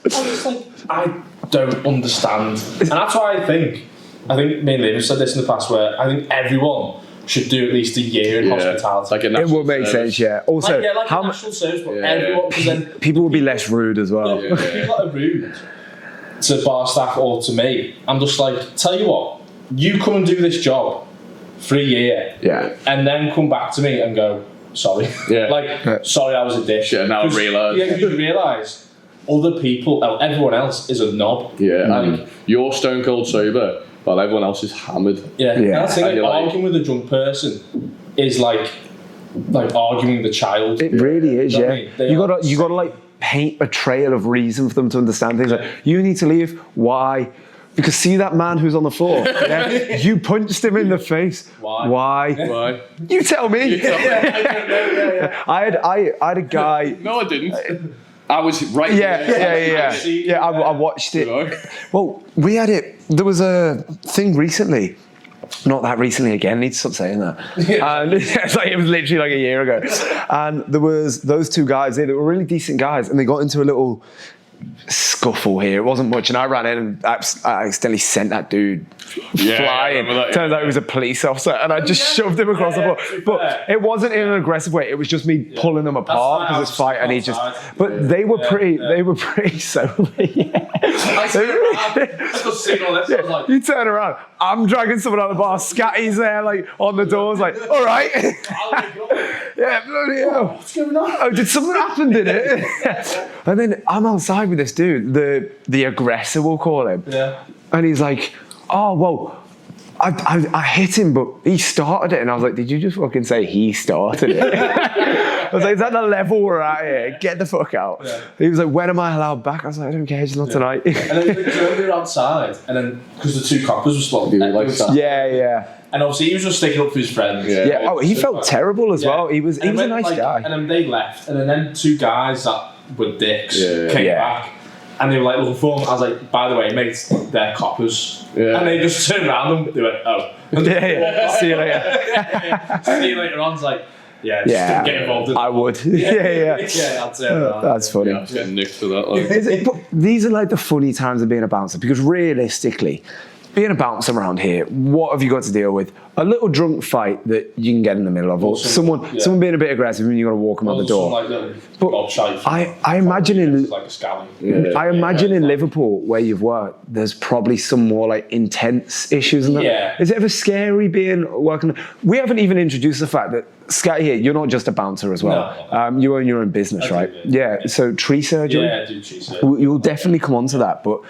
was like, I don't understand, and that's why I think me and Liam have said this in the past, where I think everyone should do at least a year in hospitality. Like it would make sense, yeah. Also, like a national service, but everyone, because then people will be less rude as well. People that are rude to bar staff or to me, I'm just like, tell you what, you come and do this job for a year, and then come back to me and go, sorry, sorry, I was a dish. Yeah, now I realise. Yeah, you realise other people, everyone else is a knob. Yeah, and you're stone cold sober, while everyone else is hammered. Yeah. And I think arguing with a drunk person is like arguing with a child. It really is, You gotta like paint a trail of reason for them to understand things. Like, you need to leave. Why? Because see that man who's on the floor? You punched him in the face. Why? You tell me. I had a guy. No, I didn't. I was right there. I watched it. Well, we had it. There was a thing recently. Not that recently again. I need to stop saying that. And it's like, it was literally like a year ago. And there was those 2 guys there that were really decent guys, and they got into a little scuffle here. It wasn't much, and I ran in and I accidentally sent that dude flying. Turns out he was a police officer, and I just shoved him across the floor. But it wasn't in an aggressive way. It was just me pulling them apart because this fight, and he just. But they were pretty sober. You turn around, I'm dragging someone out of the bar. Scatty's there, like on the doors, like, all right. Yeah, bloody hell. What's going on? Oh, did something happen, did it? And then I'm outside with this dude, the aggressor, we'll call him. Yeah. And he's like, oh, well, I hit him, but he started it. And I was like, did you just fucking say he started it? I was like, is that the level we're at here? Get the fuck out. Yeah. He was like, when am I allowed back? I was like, I don't care, it's not tonight. And then we were outside, and then, because the two coppers were spotted. Yeah. And obviously he was just sticking up for his friends. Yeah. Oh, he felt terrible as well. He was a nice guy. And then they left, and then two guys that were dicks came back. And they were like, looking for him. I was like, by the way, mate, they're coppers. Yeah. And they just turned around and they went, oh. See you later. See you later on. It's like, just don't get involved in I would. Yeah, I'd say that's funny. Yeah, I was getting nicked for that. But these are like the funny times of being a bouncer, because realistically, being a bouncer around here, what have you got to deal with? A little drunk fight that you can get in the middle of, or someone being a bit aggressive and you got to walk them out the door. I imagine in like a scally. I imagine in Liverpool where you've worked, there's probably some more like intense issues. And that. Yeah. Is it ever scary working? We haven't even introduced the fact that Scatty here, you're not just a bouncer as well. No. You own your own business, right? Yeah. So tree surgery. Yeah, I do tree surgery. You'll definitely come on to that, but.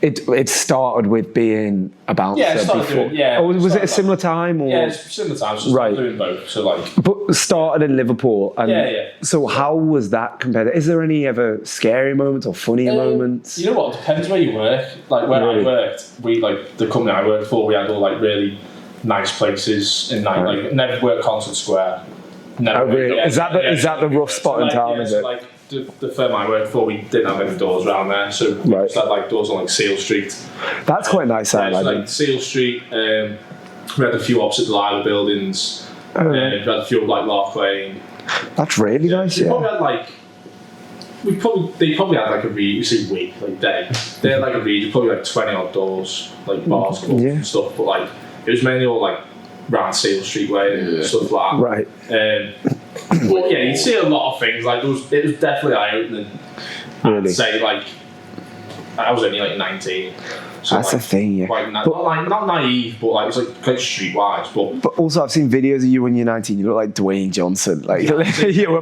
It started with being a bouncer before. Or was it a similar time? Or? Yeah, it's similar time. Just doing both. So like, but started in Liverpool. And so how was that compared? Is there any ever scary moments or funny moments? You know what? It depends where you work. Like where I worked, we like the company I worked for. We had all like really nice places in like never worked Concert Square. Never. Oh really? Is that the rough spot in town? Is it? Like, the firm I worked for, we didn't have any doors around there, so we just had like doors on like Seal Street. That's quite nice. Like Seal Street. We had a few opposite the Lila buildings. We had a few like Lark Lane. That's really nice. They probably had like. They probably had like a read. You see, week like day. They had like a read. Probably like 20 odd doors, like bars, clubs and stuff. But like it was mainly all like round Seal Street way and stuff like that. Right. But yeah, you'd see a lot of things. Like it was definitely eye-opening. Really? I'd say like I was only like 19. So that's like, the thing, yeah. Not naive, but like it's like quite streetwise. But also, I've seen videos of you when you're 19. You look like Dwayne Johnson. Like you were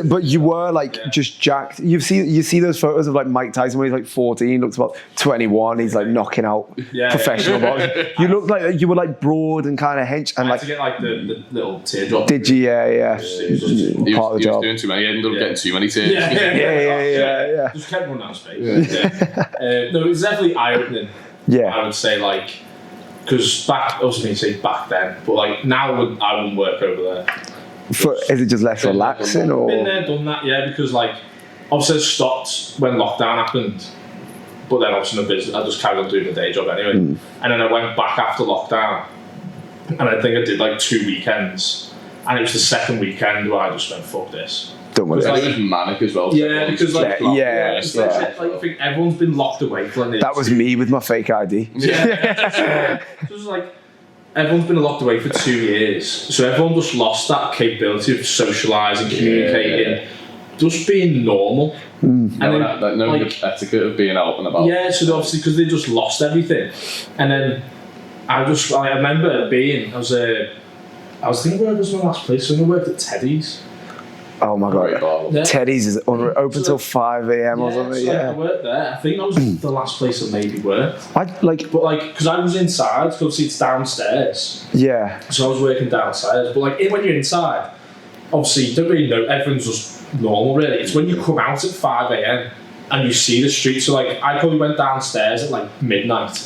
but you were like just jacked. You see those photos of like Mike Tyson when he's like 14, looks about 21. He's like knocking out professional boxing. You look like you were like broad and kind of hench. And I like had to get like the little teardrop. Did you? Yeah. Part of the job. He was doing too many. He ended up getting too many tears. Yeah. Just kept running out of space. No, it was definitely eye-opening. Yeah, I would say like because back then, but like now I wouldn't work over there. Is it just less relaxing or? Been there, done that, because like obviously I stopped when lockdown happened, but then obviously my business I just carried on doing the day job anyway, and then I went back after lockdown, and I think I did like 2 weekends, and it was the second weekend where I just went fuck this. Don't worry. It was manic as well. Yeah, because like like, I think everyone's been locked away for like that was me with my fake ID. Yeah. It was like everyone's been locked away for 2 years, so everyone just lost that capability of socialising, communicating, just being normal. And then like, etiquette of being out and about. Yeah, so obviously because they just lost everything, and then I remember I was thinking where was my last place. So I worked at Teddy's. Oh my god, Teddy's is open till 5 a.m. or something. I worked there. I think that was the last place I maybe worked. Because I was inside, because obviously it's downstairs. Yeah. So I was working downstairs, but like when you're inside, obviously you don't really know. Everyone's just normal, really. It's when you come out at 5 a.m. and you see the street. So like I probably went downstairs at like midnight.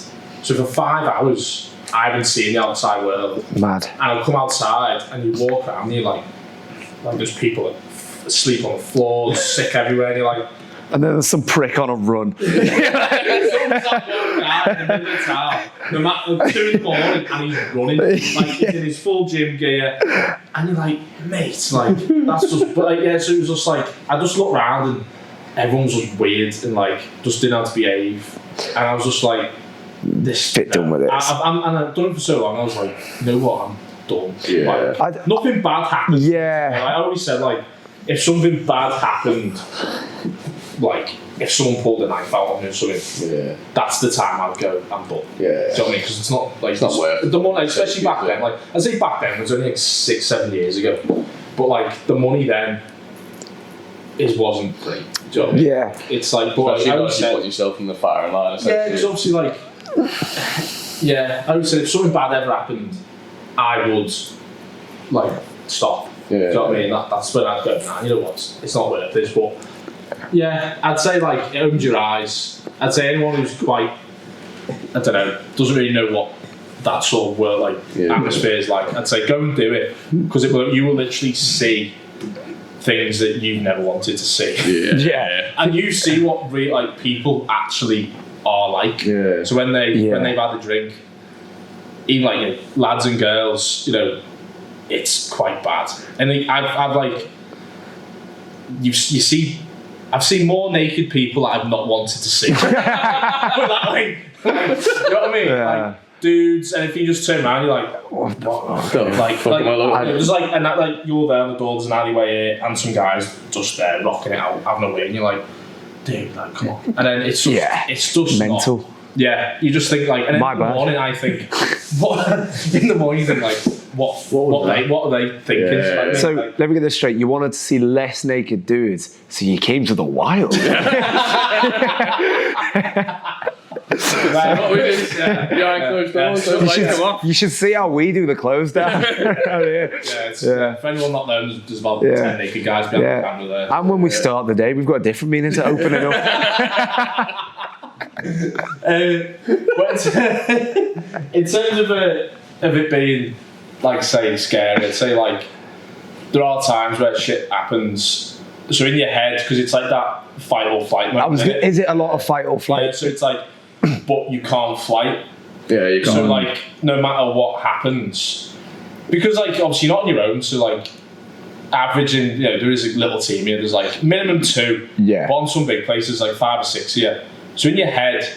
So for 5 hours, I haven't seen the outside world. Mad. And I'll come outside and you walk around and you're like there's people asleep on the floor, sick everywhere, and you're like... And then there's some prick on a run. Some guy in the middle of town, no matter 2 in the morning, and he's running, like he's in his full gym gear, and you're like, mate, like, that's just... But like, so it was just like, I just looked round, and everyone's just weird and like just didn't know how to behave, and I was just like, this bit done with it. And I've done it for so long. I was like, you know what, I'm done. Yeah. Like, nothing bad happened. Yeah. Like, I always said, like, if something bad happened, like if someone pulled a knife out on me or something, that's the time I'd go, I'm done. Yeah. Do you know what I mean? Because it's not like, it's not worth it. The money, especially back then. Like I say back then, it was only like 6-7 years ago, but like the money then wasn't free. Do you know what I mean? Yeah. It's like, but Especially I you would say, put yourself in the firing line. yeah, because obviously, like, I would say if something bad ever happened, I would like stop. Yeah. Do you know what I mean? That's when I'd go, nah, you know what? It's not worth this. But yeah, I'd say like it opens your eyes. I'd say anyone who's quite, I don't know, doesn't really know what that sort of world atmosphere is like, I'd say go and do it, because you will literally see things that you've never wanted to see. Yeah. And you see what like people actually are like. Yeah. So when they've had a drink, even like lads and girls, it's quite bad. And I've like you see, I've seen more naked people that I've not wanted to see. You know what I mean? Yeah. Like dudes, and if you just turn around, you're like, what? There's like, and that like you're there on the door, there's an alleyway here, and some guys just there rocking it out, having a wee, and you're like, dude, like, come on. And then it's just mental. not. Yeah, you just think like, and then in the morning I think, in the morning you think like, what are they thinking? Yeah. Like, So let me get this straight. You wanted to see less naked dudes, so you came to the wild. You should see how we do the close down. If anyone not knows, there's about 10 naked guys behind the camera there. And when we start the day, we've got a different meaning to open it up. But in terms of it being, like, say, scary, I'd say, like, there are times where shit happens. So in your head, because it's like that fight or flight moment. Is it a lot of fight or flight? Yeah, so it's like, but you can't fight. Yeah, you can't. So, like, no matter what happens, because, like, obviously you're not on your own, so, like, averaging, there is a little team here, there's, like, minimum 2. Yeah. But on some big places, like, 5 or 6 here. So in your head,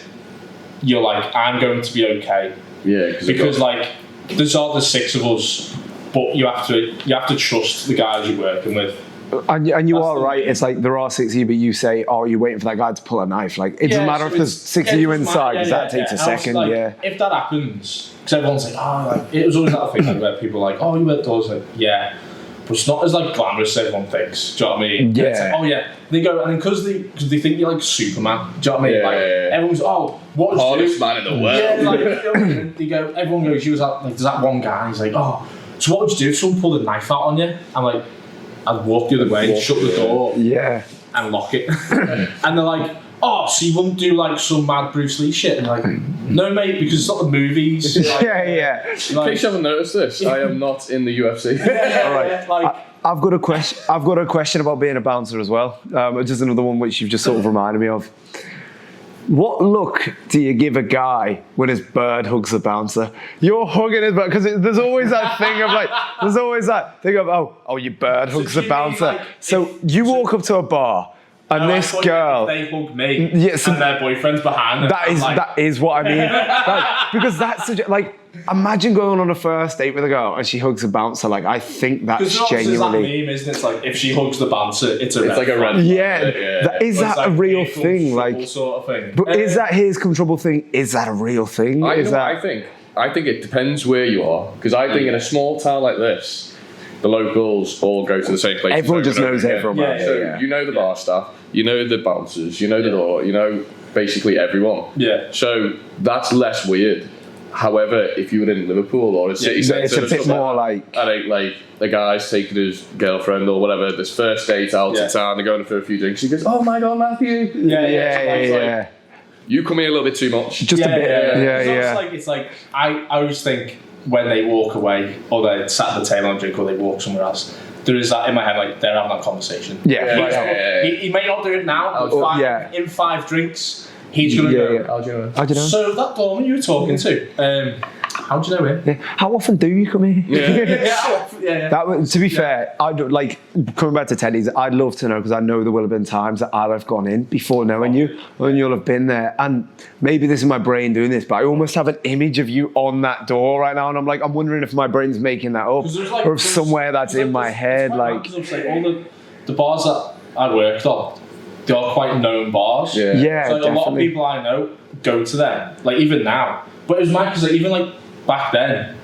you're like, I'm going to be okay. Yeah, because like there's 6 of us, but you have to trust the guys you're working with. And you are right. It's like there are 6 of you, but you say, "Oh, you're waiting for that guy to pull a knife." Like it doesn't matter if there's 6 of you inside, because that takes a second. Like, yeah. If that happens, because everyone's like, like it was always that thing like, where people are like, "Oh, you work doors," like, yeah. But it's not as like glamorous as everyone thinks. Do you know what I mean? Yeah. It's like, oh yeah. They go, and because they think you're like Superman. Do you know what I mean? Yeah, like everyone's what was hardest man in the world. Yeah, like they go. Everyone goes. You was like, there's that one guy. And he's like, oh, so what would you do if someone pulled a knife out on you? I'm like, I'd walk the other way, and shut the door, and lock it. And they're like, oh, so you wouldn't do like some mad Bruce Lee shit? And like, no, mate, because it's not the movies. Like, yeah. In case you haven't noticed this, I am not in the UFC. All right. Like, I've got a question. I've got a question about being a bouncer as well. Just another one which you've just sort of reminded me of. What look do you give a guy when his bird hugs the bouncer? You're hugging his bird, because there's always that thing of like, there's always that thing of your bird hugs the bouncer. Like, so you walk up to a bar. And this girl, if they hug me, and their boyfriend's behind them. That is what I mean. Because that's like, imagine going on a first date with a girl and she hugs a bouncer. Like, I think that's genuinely. That meme, isn't it? It's like if she hugs the bouncer, it's like a red. Yeah. Is that a real thing? Like, sort of thing. But is that his controllable thing? Is that a real thing? I think it depends where you are, because I think in a small town like this, the locals all go to the same place. Everyone just knows everyone. So you know the bar staff, you know the bouncers, you know the door, you know basically everyone. Yeah. So that's less weird. However, if you were in Liverpool or a city centre, it's a bit more like the guy's taking his girlfriend or whatever, this first date out to town, they're going for a few drinks. He goes, "Oh my God, Matthew!" Yeah. You come here a little bit too much. Just a bit. Yeah. It's like I always think when they walk away or they sat at the table and drink or they walk somewhere else, there is that in my head, like they're having that conversation. He may not do it now, but in 5 drinks, he's going to go, how do you know? So that doorman you were talking to, how do you know him? Yeah. How often do you come here? Yeah. To be fair, I'd like coming back to Teddy's. I'd love to know because I know there will have been times that I'll have gone in before knowing you, and you'll have been there. And maybe this is my brain doing this, but I almost have an image of you on that door right now, and I'm wondering if my brain's making that up, or if somewhere that's in my head. Like all the bars that I worked on, they are quite known bars. Yeah, so a lot of people I know go to them. Like even now, but it was mad because like, even like back then,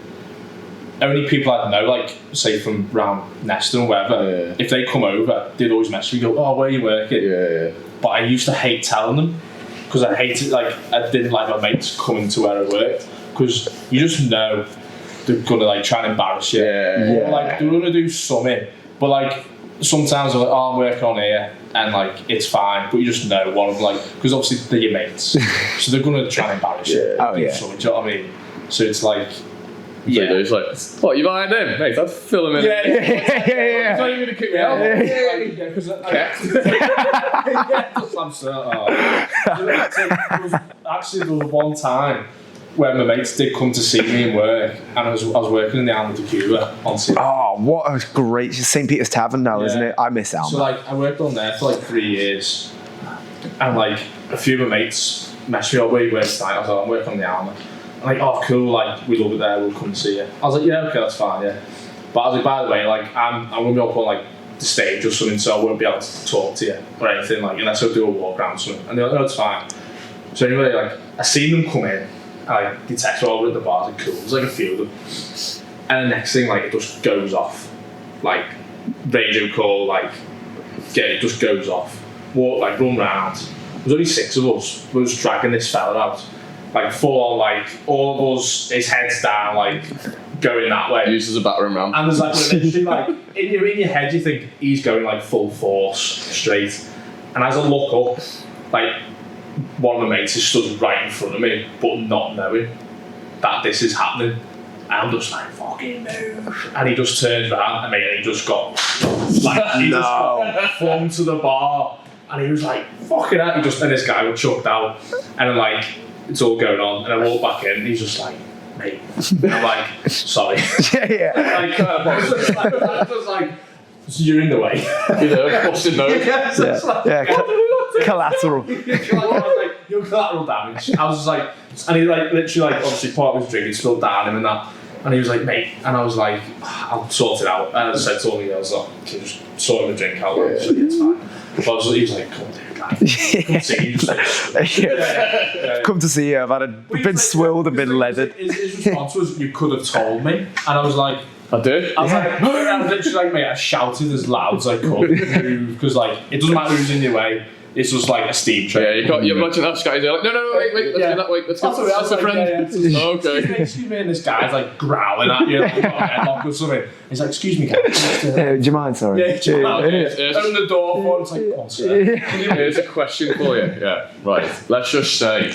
only people I'd know, like say from round Neston or wherever, if they come over, they'd always message me, go, "Oh, where are you working?" But I used to hate telling them because I hated, like, I didn't like my mates coming to where I worked because you just know they're gonna like try and embarrass you. Or, like they're gonna do something, but like sometimes they're like, "Oh, I'm working on here," and like it's fine, but you just know one of them, like, because obviously they're your mates, so they're gonna try and embarrass you. So, do you know what I mean? So it's like. It's like, what, you behind him? Mate, I'd fill him in. Yeah. So you're going to kick me out? Because I'm so. Actually, there was one time where my mates did come to see me in work, and I was working in the Alma de Cuba on City. Oh, what a great St. Peter's Tavern now, isn't it? I miss Alma. So like, I worked on there for like 3 years, and like a few of my mates messaged me, "Oh, where you work tonight?" I was like, "I'm working on the Alma." I'm like, "Oh, cool, like, we love it there, we'll come and see you." I was like, "Yeah, okay, that's fine, yeah." But I was like, "By the way, like, I'm going to be up on, like, the stage or something, so I won't be able to talk to you or anything, like, unless I do a walk around or something." And they're like, "No, it's fine." So anyway, like, I seen them come in, and, like, they text me over at the bar, like, cool, there's, like, a few of them. And the next thing, like, it just goes off. Like, radio call, like, it just goes off. Walk, like, run round. There's only 6 of us. We were just dragging this fella out. Like, full on, like, all of us, his head's down, like, going that way. Used as a battering ram. And there's, like, literally, like, in your head, you think he's going, like, full force straight. And as I look up, like, one of the mates is stood right in front of me, but not knowing that this is happening. And I'm just like, "Fucking move." And he just turns around, and he just got, like, just got flung to the bar. And he was like, "Fucking hell." And this guy was chucked out. And I'm like, it's all going on, and I walk back in, and he's just like, "Mate," and I'm like, "Sorry." Like, just like, "So you're in the way." Busted nose. Collateral. I was like, "You're collateral damage." I was just like, and he like literally like obviously part of his drink, he spilled down him and that, and he was like, "Mate," and I was like, "I'll sort it out." And I said to him, I was like, "Can you just sort him a drink out?" Like, "It's fine." But he was like, "Come on, dude, Come to see you. I've been swilled and been leathered. His response was, "You could have told me," and I was like, I did? I was literally like, mate, I shouted as loud as I could, because like, it doesn't matter who's in your way. It's just like a steam train. Yeah, you can't. You imagine that Scatty. Like, no, wait, let's do that. Wait, let's go. That's a friend. Oh, okay. Excuse me, and this guy's like growling at you, like, got a headlock or something. He's like, "Excuse me, guy." Do you mind? Sorry. Yeah, do you mind? Open the door for him. It's like, "Come on, sir." Here's a question for you. Yeah, right. Let's just say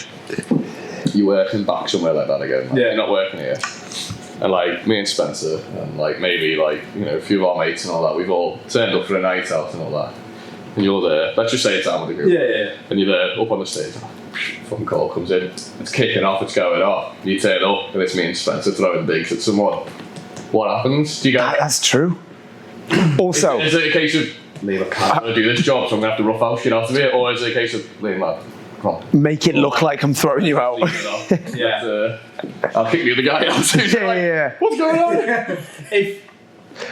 you're working back somewhere like that again. Like, Yeah. You're not working here. And like me and Spencer and like maybe like, you know, a few of our mates and all that, we've all turned up for a night out and all that. And you're there, let's just say it's Alma de Cuba. Yeah. And you're there up on the stage. Phone call comes in, it's kicking off, it's going off. You turn up and it's me and Spencer throwing digs at someone. What happens? Do you get That's true. Also, is it a case of Liam, I can't do this job, so I'm gonna have to rough out shit out of it, or is it a case of Liam, lad, come on, make it look like I'm throwing you out. Yeah. I'll kick the other guy out. Yeah. What's going on?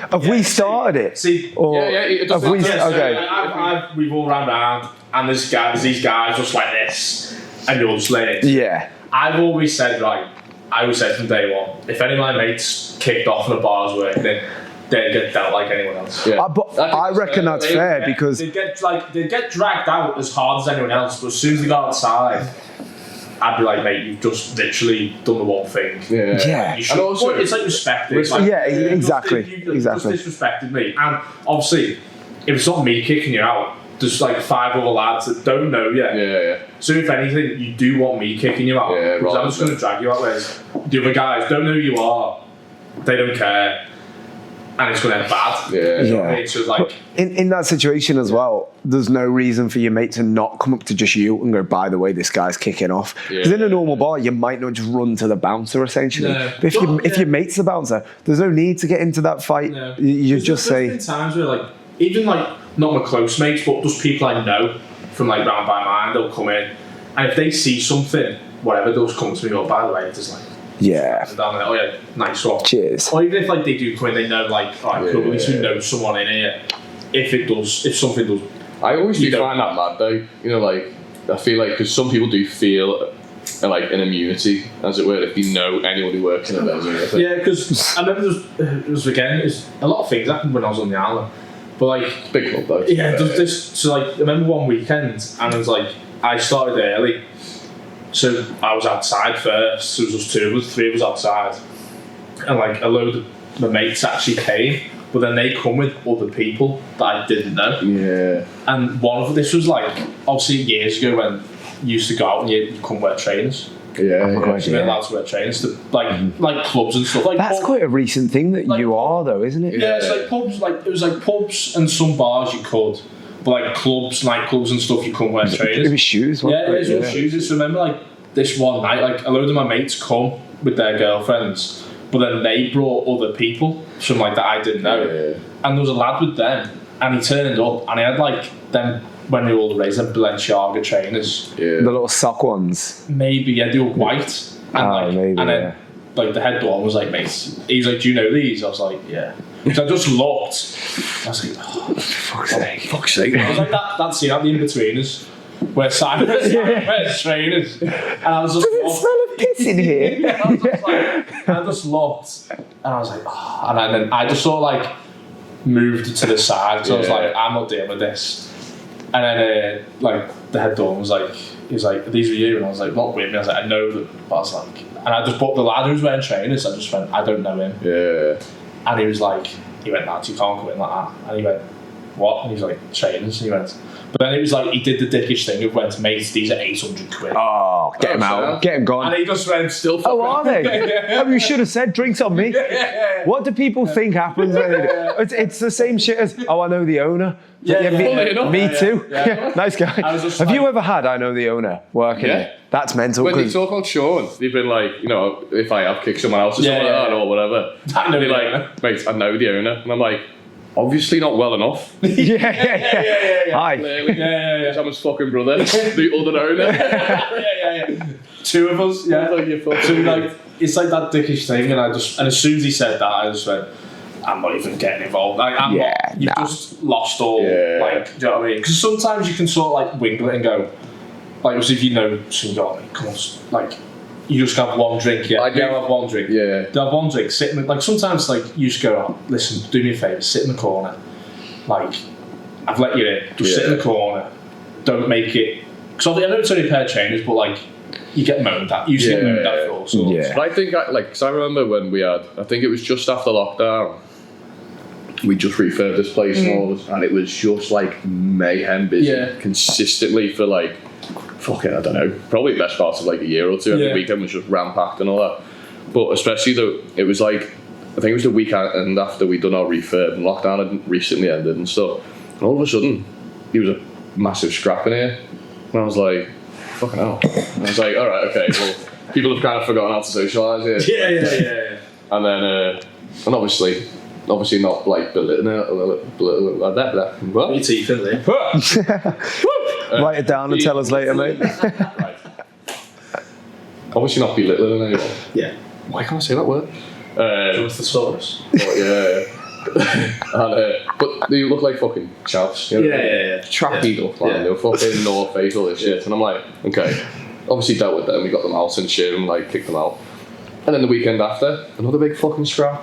Have we started it? See, Or it have we? doesn't- Okay. we've all ran around, and there's these guys just like this, and you're just laying. Yeah. I've always said, right, I always said from day one, if any of my mates kicked off in a bar's working, they'd get dealt like anyone else. Yeah. But I reckon that's fair because they'd get dragged out as hard as anyone else, but as soon as they got outside, I'd be like, "Mate, you've just literally done the one thing." Yeah. You should, And also, it's like respect. It's like, Yeah, exactly. You Exactly. just disrespected me, and obviously, if it's not me kicking you out, there's like 5 other lads that don't know yet. Yeah. So if anything, you do want me kicking you out, Yeah, because I'm right. just going to drag you out. Whereas the other guys don't know who you are, they don't care. and it's going to end bad. Yeah. You know what I mean? So it's like, In that situation as well, there's no reason for your mate to not come up to just you and go, by the way, this guy's kicking off. Because in a normal bar, you might not just run to the bouncer, essentially. No. But if your mate's the bouncer, there's no need to get into that fight. No. You just say... There's been times where, like, even, like, not my close mates, but just people I know from, like, round by mine, they'll come in, and if they see something, whatever, they'll just come to me, oh, by the way, just like... Yeah. Down there, oh yeah, nice one. Cheers. Or even if like they do come in, they know like, alright, cool, at least we know someone in here. If something does. I always do find that mad though. You know, like I feel like because some people do feel like an immunity, as it were, if you know anyone who works in a venue. Yeah, because I remember there's a lot of things happened when I was on the island, but like It's a big club though. yeah, there's this. So like I remember one weekend, and it was like I started early. So I was outside first, so it was just three of us outside. And like a load of my mates actually came, but then they come with other people that I didn't know. Yeah. And one of this was like, obviously years ago when you used to go out and you couldn't wear trainers. Yeah. Oh my God, So you're allowed to wear trainers to like clubs and stuff. Like That's quite a recent thing that like- you are, though, isn't it? yeah, it's like pubs, like it was like pubs and some bars you could. But like clubs, nightclubs and stuff, you couldn't wear trainers. It was shoes, wasn't Yeah, it was shoes. So remember, like this one night, like a load of my mates come with their girlfriends, but then they brought other people, some like that I didn't know. Yeah. And there was a lad with them, and he turned up, and he had like them when we were all raised, them Balenciaga trainers. Yeah. The little sock ones. Maybe yeah, they were white, and maybe, and then like the head doorman was like, mate, he's like, do you know these? I was like, yeah. So I just looked. I was like, oh, Fuck's sake. Fuck's sake. I was like that scene at the In-Betweeners where Simon wears trainers, and I was just Does it smell of piss in here? yeah, I was just like, I just looked, and I was like, oh, and then I just sort of like moved to the side, so I was like, I'm not dealing with this. And then like the head doorman was like, he was like, these were you, and I was like, not with me. I was like, I know them, but I was like, and I just bought the lad who was wearing trainers. I just went, I don't know him. Yeah. And he was like, he went, lads, you can't come in like that. And he went, what? And he was like, trainers. And he went, but then it was like, he did the dickish thing of went, mate, these are 800 quid. Oh, get him out. Get him gone. And he just went, still Oh, are they? Oh, you should have said drinks on me. What do people think happens when they do? It's the same shit as, oh, I know the owner. Me too. Yeah. Nice guy. Have you ever had I know the owner working Yeah. there? That's mental. When they talk about Sean, they've been like, you know, if I have kicked someone else or something like that or whatever, I know they're the owner. like, mate, I know the owner. And I'm like, obviously not well enough. yeah. Hi. Clearly. Someone's fucking brother, the other owner. Two of us, yeah. Like, you're fucking So like, it's like that dickish thing, and as soon as he said that, I just went, I'm not even getting involved. Like, I'm not, you've just lost all, like, do you know what I mean? Because sometimes you can sort of like wiggle it and go, like, as if you know, so you got, come on, like, you just have one drink, I do. have one drink. Yeah. They'll have one drink, sit in the, like, sometimes, like, you just go, oh, listen, do me a favour, sit in the corner. Like, I've let you in, just sit in the corner. Don't make it, because I know it's only a pair of trainers, but, like, you get moaned at. You get moaned at for all sorts. Yeah. But I think, because I remember when we had, I think it was just after lockdown, we just refurbed this place and it was just like mayhem busy consistently for like, fucking, I don't know, probably the best part of like a year or two. Every weekend was just ram-packed and all that. But especially though, it was like, I think it was the weekend after we'd done our refurb and lockdown had recently ended and stuff. And all of a sudden, there was a massive scrap in here. And I was like, fucking hell. And I was like, alright, okay, well, people have kind of forgotten how to socialise here. Yeah. And then, and obviously not like belittling it, like that. What? Your teeth in there. Write it down and tell us later, mate. Right. Obviously not belittling anyone. Yeah. Why can't I say that word? With the thesaurus. But they look like fucking chavs. You know? Yeah. Trappy look like they were fucking North Face, all this shit. And I'm like, okay. Obviously dealt with them, we got them out and shit and like kicked them out. And then the weekend after, another big fucking scrap.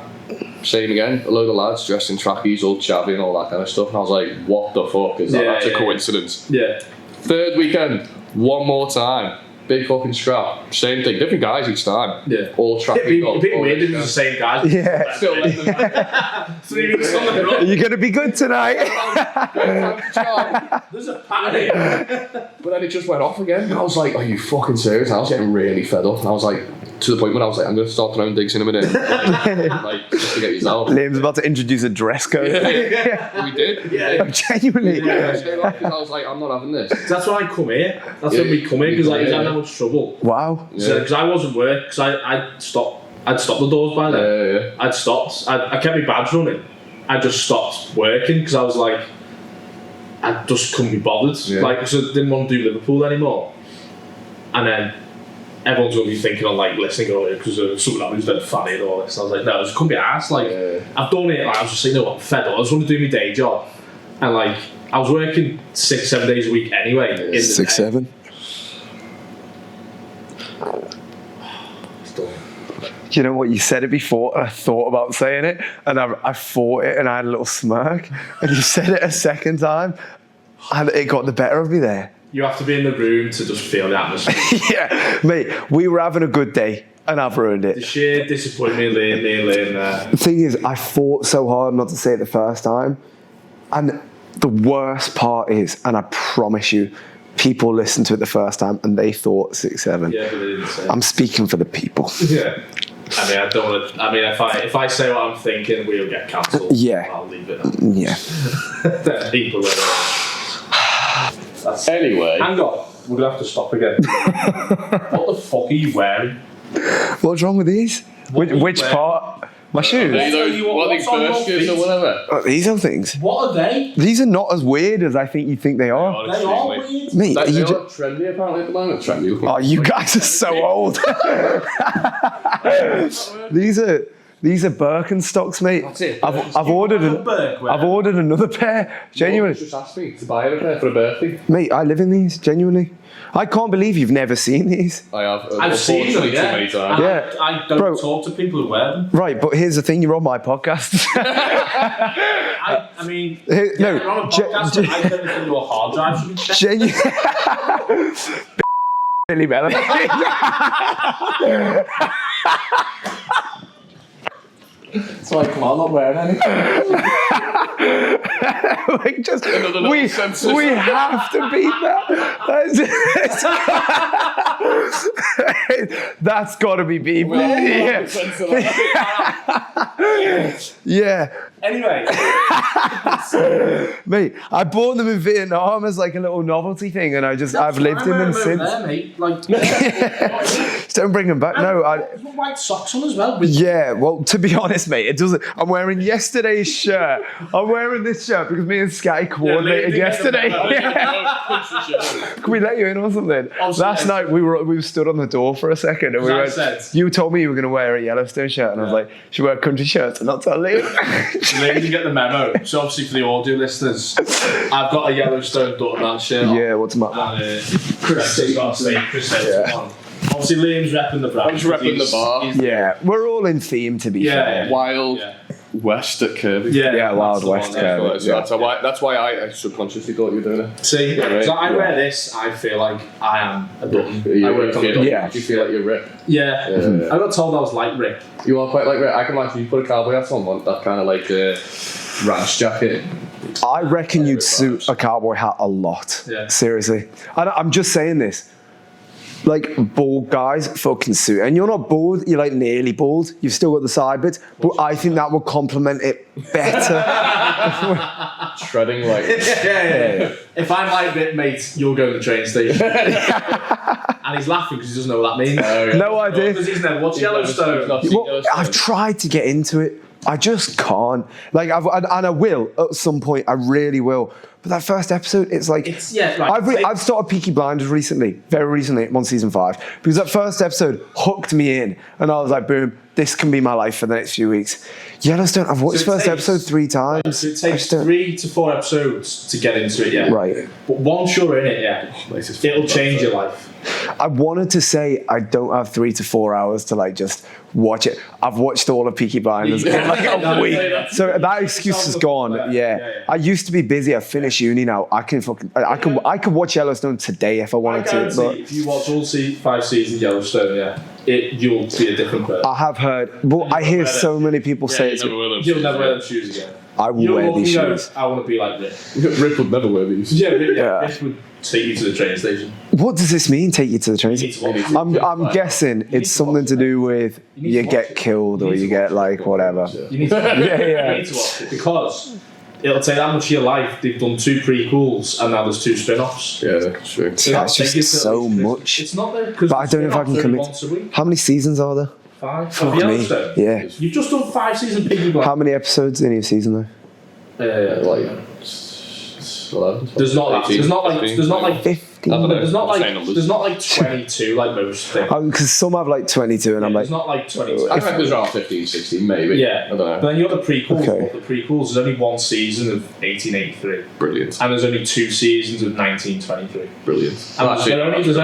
Same again, a load of lads dressed in trackies, all chavvy and all that kind of stuff. And I was like, what the fuck is that? That's a coincidence. Yeah. Third weekend, one more time. big fucking scrap. Same thing, different guys each time. Yeah. All traffic. It'd be weird if it was the same guys. Yeah. Still letting them 3 weeks on the run. You're going to be good tonight. There's a panic. But then it just went off again. And I was like, are you fucking serious? And I was getting really fed up. And I was like, to the point when I was like, I'm going to start throwing digs in a minute. Like, just to get yourself. Liam's about to introduce a dress code. We did. Yeah. Genuinely. Because I was like, I'm not having this. That's why I come here. That's when we come here, because like, he's had that much trouble. Wow. Because I wasn't work, because I'd stopped the doors by then. Yeah. I'd stopped. I kept my badge running. I just stopped working because I was like, I just couldn't be bothered. Yeah. Like, so I didn't want to do Liverpool anymore. And then everyone's going to be thinking on like listening earlier because something happens dead funny and all this. And I was like, no, I just couldn't be arsed. Like, I've done it. Like, I was just like, no, I'm fed up. I just want to do my day job. And like, I was working 6-7 days a week anyway. In the 6-7. You know what? You said it before, and I thought about saying it, and I thought it, and I had a little smirk. And you said it a second time, and it got the better of me there. You have to be in the room to just feel the atmosphere. Yeah, mate, we were having a good day, and I've ruined The it. sheer disappointment laying there. The thing is, I fought so hard not to say it the first time, and the worst part is, and I promise you, people listened to it the first time, and they thought 6-7. Yeah, but they didn't say it. I'm speaking for the people. Yeah. I mean, I don't want to. I mean, if I say what I'm thinking, we'll get cancelled. Yeah. I'll leave it. Yeah. Then people will. Anyway. Hang on, we're gonna have to stop again. What the fuck are you wearing? What's wrong with these? What are you Which wearing? part? My shoes? What What's on your burskers or feet? whatever. Oh, these are things. What are they? These are not as weird as I think you think they are. They are weird. Mate, They are you are trendy apparently at the moment. Trendy. oh, you guys are so old. These are Birkenstocks, mate. That's it. I've ordered I've ordered another pair. Genuinely, Just asked me to buy a pair for a birthday. mate. I live in these. Genuinely, I can't believe you've never seen these. I have. I've seen them, unfortunately, yeah. too many times. Yeah. I don't Bro. talk to people who wear them. Right, but here's the thing: you're on my podcast. I mean, No, you're on a podcast, but I don't think your hard drive should be checked. Genuinely. Billy Melody. So like, come on, I'm not wearing anything. Like just Another we census. we have to beat that. That's got to be beat. Yeah. Yeah, Anyway, mate. I bought them in Vietnam as like a little novelty thing, and I've lived in them since. There, mate. Like, Just don't bring them back. No, you've got white socks on as well. With yeah, well, to be honest, mate, it doesn't. I'm wearing yesterday's shirt. I'm wearing this shirt because me and Scatty coordinated yesterday. Can we let you in or something? Last night we were stood on the door for a second, and we went. You told me you were going to wear a Yellowstone shirt, and I was like, "Should we wear country shirts?" And not tell you. Ladies, you get the memo. So obviously for the audio listeners, I've got a Yellowstone doorman shirt on. Yeah, what's my? And Chris got a sleeve. Chris Taylor's on. Obviously Liam's repping the brand. I'm just repping the bar. Yeah, we're all in theme to be fair. Wild Yeah. West at Kirby. Yeah, Wild that's the West one, Kirby. So that's why I subconsciously thought you were doing it. See, right. so I wear this, I feel like I am a button. I work on the feel, button. Yeah. You feel like you're Rip. Yeah. I got told I was like Rick. You are quite like Rip. I can imagine you put a cowboy hat on, want that kind of like ranch jacket. I reckon you'd suit a cowboy hat a lot. Yeah. Seriously. I'm just saying this. Like, bald guys fucking suit. And you're not bald, you're like nearly bald. You've still got the side bits. But I think that would complement it better. Shredding like. Yeah. If I'm like Rick, mate, you'll go to the train station. And he's laughing because he doesn't know what that means. No idea. Because he's never watched Yellowstone. Well, I've tried to get into it. I just can't. Like, and I will at some point. I really will. But that first episode, it's like I've started Peaky Blinders recently, very recently, on season 5, because that first episode hooked me in, and I was like, boom, this can be my life for the next few weeks. Yellowstone, I've watched So it first takes- episode 3 times. So it I takes just don't- 3 to 4 episodes to get into it, yeah. Right. But once you're in it, yeah, it'll change your life. I wanted to say I don't have 3 to 4 hours to like just watch it. I've watched all of Peaky Blinders in like a week, so that excuse is gone. Yeah. I used to be busy. I finished uni now. I can watch Yellowstone today if I I wanted to. guarantee But if you watch all 5 seasons of Yellowstone, yeah, you'll be a different person. I have heard. But I hear so many people say you it's. never wear them You'll shoes never wear again. them shoes again. I will wear these shoes. I want to be like Rick. Rip would never wear these. Yeah, Yeah. Rick would take you to the train station. What does this mean? Take you to the train You need station? to watch it. I'm guessing it's something to do with need you to get watch it. killed You or need you to get watch it. like whatever. You need to, yeah. you need to watch it because it'll take that much of your life. They've done 2 prequels and now there's 2 spin-offs. Yeah, that's true. That's It'll just take you to so at least much. It's not there because But I don't know if I can commit. once a week. How many seasons are there? 5. Fuck Of me. Yellowstone. Yeah. You've just done 5 seasons Piggy Black. How many episodes in your season though? Like 11. There's not like 15, 15. I don't know. There's not Saying numbers. there's not like 22 like most things. Because some have like 22 and I'm like, There's not like 22. I reckon there's around 15, 16, maybe. Yeah, I don't know. But then you got the prequels. Okay. But the prequels, there's only 1 season of 1883, Brilliant. and there's only 2 seasons of 1923. Brilliant. And there's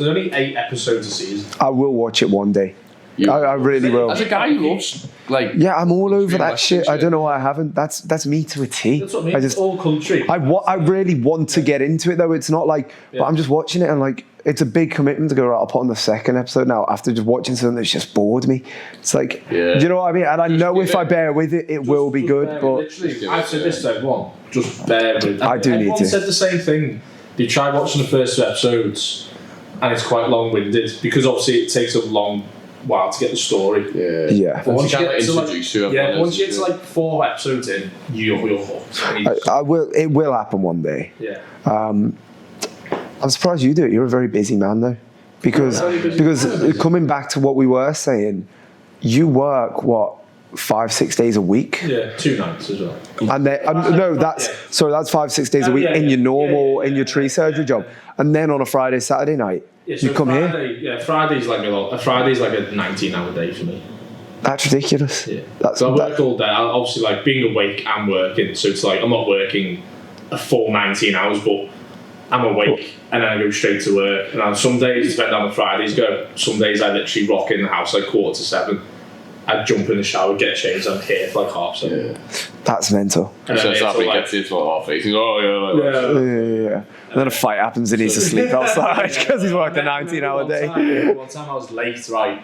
only 8 episodes a season. I will watch it one day. I really will. As a guy who loves, like... Yeah, I'm all over Stream that Western shit. I shit. don't know why I haven't. That's me to a T. That's what I mean. I just, all country. I really want to get into it though. It's not like, but I'm just watching it and like, it's a big commitment to go, right, I'll put on the second episode now after just watching something that's just bored me. It's like, Yeah. do you know what I mean? And I know if I bear with it, it will be good, bear but with- literally, Just I've said this to everyone. Just bear with. I do need Everyone to. said the same thing. They tried watching the first 2 episodes, and it's quite long-winded because obviously it takes a long while to get the story. yeah. But once you kinda get to introduce you, like, yeah, everyone once you else get to is like 4 episodes in, you're hooked. And you just- I will. It will happen one day. yeah. I'm surprised you do it. You're a very busy man though, because coming back to what we were saying, you work what 5-6 days a week. Yeah, 2 nights as well. And then no, that's sorry, that's 5-6 days a week Yeah, in your yeah, normal yeah, in your tree surgery job, and then on a Friday, Saturday night, Yeah, so you come here. Friday, Yeah, Friday's like a Friday's like a 19-hour day for me. That's ridiculous. Yeah. That's So I work all day. Obviously, like being awake and working. So it's like I'm not working a full 19 hours, but I'm awake and then I go straight to work. And on some days, depending on the Fridays go. Some days I literally rock in the house like 6:45. I'd jump in the shower, get changed, I'm here for like 7:30. That's mental. And So then it's it's after he all gets into half 8, he's oh yeah, like, Yeah. And then a fight happens and he needs to sleep outside because he's worked a 19-hour day. One time I was late, right?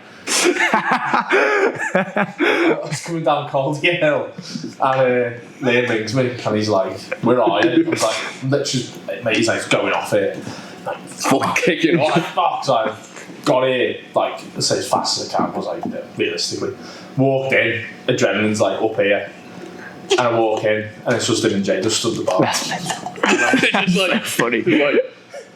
I was coming down Caldy Hill and Liam rings me and he's like, where are you? I was like, literally, mate, he's like, going off here. Like, fuck kicking like, off. fuck, so I got here, like, let's say as fast as I can, was like, realistically. Walked in, adrenaline's like up here. And I walk in, and it's just him and Jay just stood at the bar. Just like, Funny. like,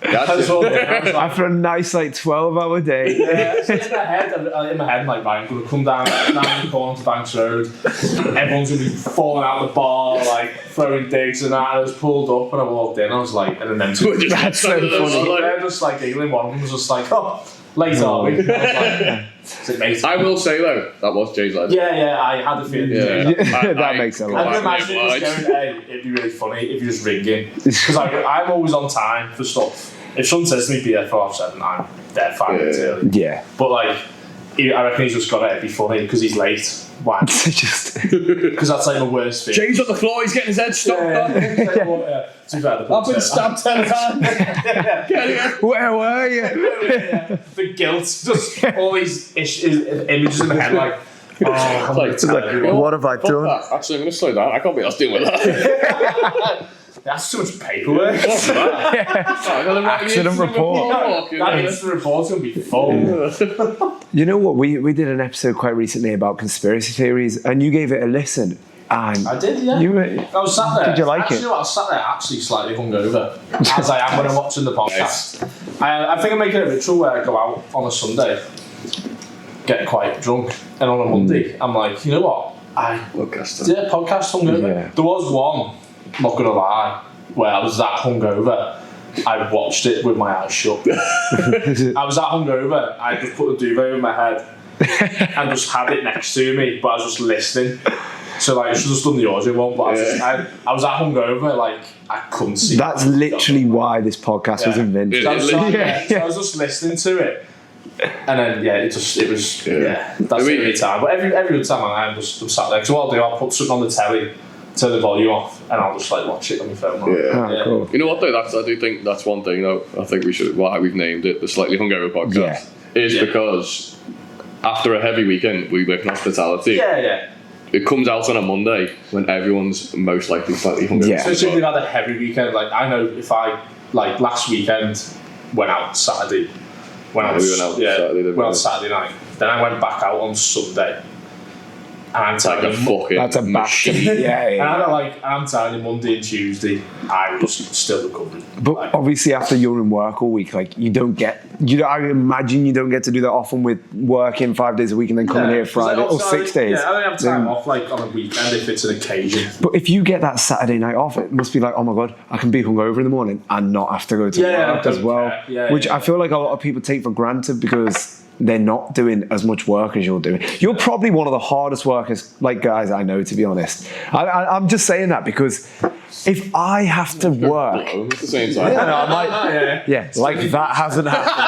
That's all. I was like, After a nice like 12-hour day. yeah, so in my head, I'm like, right, I'm gonna come down the corner to Banks Road. Everyone's gonna be falling out of the bar, like throwing digs and that. I was pulled up and I walked in. I was like, and then them That's so funny. they're just like giggling. One of them was just like, oh, late are we? And I was like, is it mate? I will say though, that was Jay's lad. Yeah, I had a feeling. Yeah. That makes a I lot. can imagine you just going, hey, it'd be really funny if you just ring in. Because I'm always on time for stuff. If someone says to me, be there for 7:30, I'm there 5 minutes early. Yeah. But like, I reckon he's just got it to be funny because he's late. Why? Just Because that's like my worst fear. Jay's on the floor, he's getting his head stopped. Too bad. I've been stabbed 10 times. where were you? The guilt, just all these images in my head, like, oh, I'm Like, tired. What have I Fuck done? that. Actually, I'm going to slow down. I can't be asked dealing with that. That's too much paperwork. What's that? Accident report. That instant report's gonna be full. You know what? We did an episode quite recently about conspiracy theories, and you gave it a listen. And I did, yeah. You were, I was sat there. Did you like actually, it? You know what, I was sat there actually slightly hungover, as I am when I'm watching the podcast. I think I'm making a ritual where I go out on a Sunday, get quite drunk, and on a Monday, I'm like, you know what? I did a podcast hungover. Yeah. There was one, I'm not gonna lie, where I was that hungover. I watched it with my eyes shut. I was that hungover. I just put the duvet over my head, and just had it next to me, but I was just listening. So like I should have just done the audio one, but I was at hungover, like I couldn't see. That's literally why this podcast was invented. So I was just listening to it, and then it was that's the only time. But every other time I'm sat there. So what I'll do, I'll put something on the telly, turn the volume off, and I'll just like watch it on my phone. Cool. You know what though? I do think that's one thing though. I think we should. Why we've named it the Slightly Hungover Podcast is because after a heavy weekend, we work in hospitality. Yeah. It comes out on a Monday when everyone's most likely slightly hungover. Yeah. So if they've had a heavy weekend, like I know if I like last weekend went out Saturday. We went out Saturday night. Then I went back out on Sunday. And I'm telling like a fucking That's a machine. And I'm telling you, Monday and Tuesday, I was still recovering. But obviously, after you're in work all week, like I imagine you don't get to do that often with working 5 days a week and then coming here Friday or 6 days. Yeah, I only have time off like on a weekend if it's an occasion. But if you get that Saturday night off, it must be like, oh my God, I can be hungover in the morning and not have to go to work as well. Which I feel like a lot of people take for granted because they're not doing as much work as you're doing. You're probably one of the hardest workers, like guys I know, to be honest. I'm just saying that because if I have to work, At the same time. like that hasn't happened.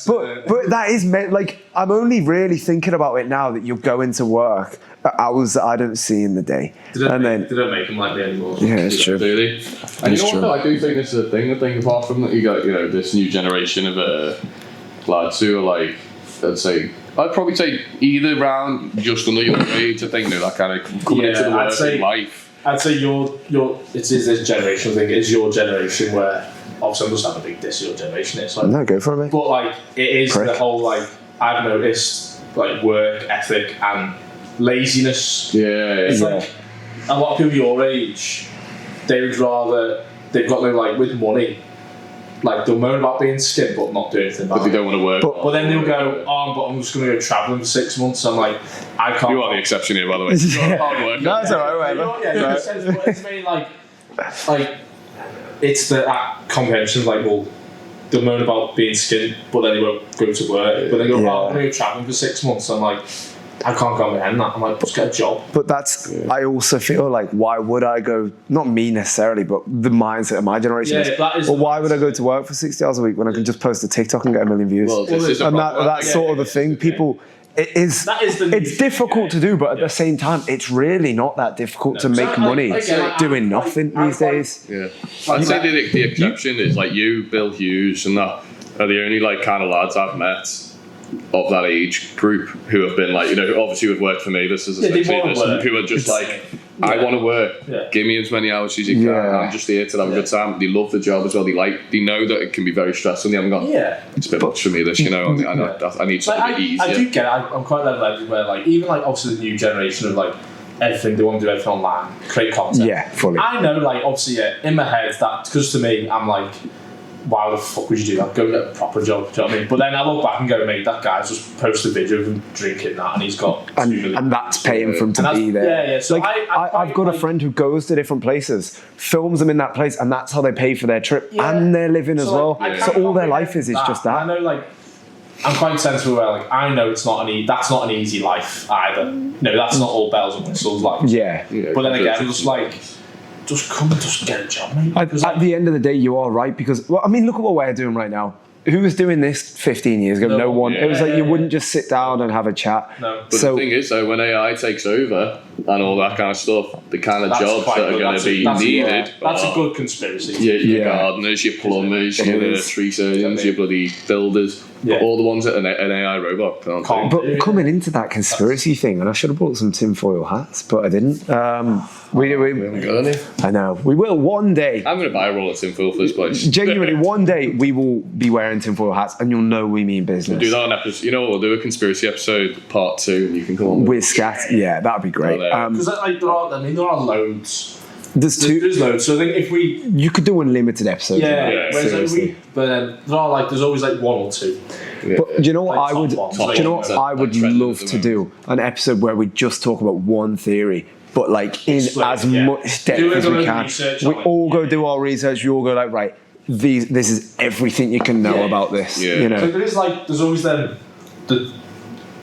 but that is meant, like I'm only really thinking about it now that you're going to work at hours that I don't see in the day. They don't make them like me anymore. Yeah, it's true. Really? And you know what though, I do think this is a thing. I think apart from that, you got this new generation of lads who are like, I'd probably say either around just under your age. I think that kind of coming into the working life. I'd say it is this generation thing. It's your generation where obviously I'm just having a big diss your generation. It's like no, go for it, mate. But like it is Prick. the whole like I've noticed like work ethic and laziness. It's like a lot of people your age, they've got no like with money. Like they'll moan about being skint but not doing anything about it. But they don't want to work. But then they'll go, but I'm just going to go travelling for 6 months. I'm like, I can't. You are the exception here, by the way. You're hard worker. No, it's alright, whatever. It's mainly like it's the comprehension. Like, well, they'll moan about being skint, but then they won't go to work. But they go, I'm going to go travelling for 6 months. I'm like, I can't comprehend that. I'm like, just get a job. But I also feel like, why would I go, not me necessarily, but the mindset of my generation why would I go to work for 60 hours a week when I can just post a TikTok and get 1 million views? Well, that's sort of the thing. People, it's difficult to do, but at the same time, it's really not that difficult to make money doing nothing these days. Yeah. I'd say the exception is like you, Bill Hughes, and that are the only like kind of lads I've met of that age group who have been like, obviously would work for me. This is who are just I want to work. Yeah. Give me as many hours as you can. I'm just here to have a good time. They love the job as well. They know that it can be very stressful. They haven't gone. It's a bit much for me. This, I need something a bit easier. I do get it. I'm quite level where like even like obviously the new generation of like everything they want to do everything online, create content. Yeah, fully. I know like obviously in my head that because to me I'm like, why the fuck would you do that? Go get a proper job, do you know what I mean? But then I look back and go, mate, that guy's just posted a video of him drinking that and he's got and that's paying for him to be there. Yeah. So like, I've got a friend who goes to different places, films them in that place, and that's how they pay for their trip and their living as well. So all their life is just that. I know, like, I'm quite sensible where, like, I know it's not that's not an easy life either. No, that's not all bells and whistles, like. Yeah. But then again, I'm just like, just come and just get a job, mate. At the end of the day, you are right because, well, I mean, look at what we're doing right now. Who was doing this 15 years ago? No one. It was like you wouldn't just sit down and have a chat. No. But the thing is, though, when AI takes over and all that kind of stuff, the kind of jobs that are going to be needed. That's a good conspiracy. Your gardeners, your plumbers, your tree surgeons, your bloody builders. But all the ones that an AI robot can't do. But coming into that conspiracy thing, and I should have brought some tinfoil hats, but I didn't. We haven't got any. I know. We will one day. I'm going to buy a roll of tinfoil for this place. Genuinely, one day we will be wearing tinfoil hats, and you'll know we mean business. We'll do that on episode. You know what? We'll do a conspiracy episode part 2, and you can come on with Scatty. Yeah, that'd be great. Because there are loads. There's loads. So I think you could do unlimited episodes. But then there's always like 1 or 2. Yeah. But do you know what I would love to do? An episode where we just talk about one theory, but like in as much depth as we can. We all go do our research. We all go like, right, this is everything you can know Yeah. about this. Yeah. You So know, there is like, there's always then the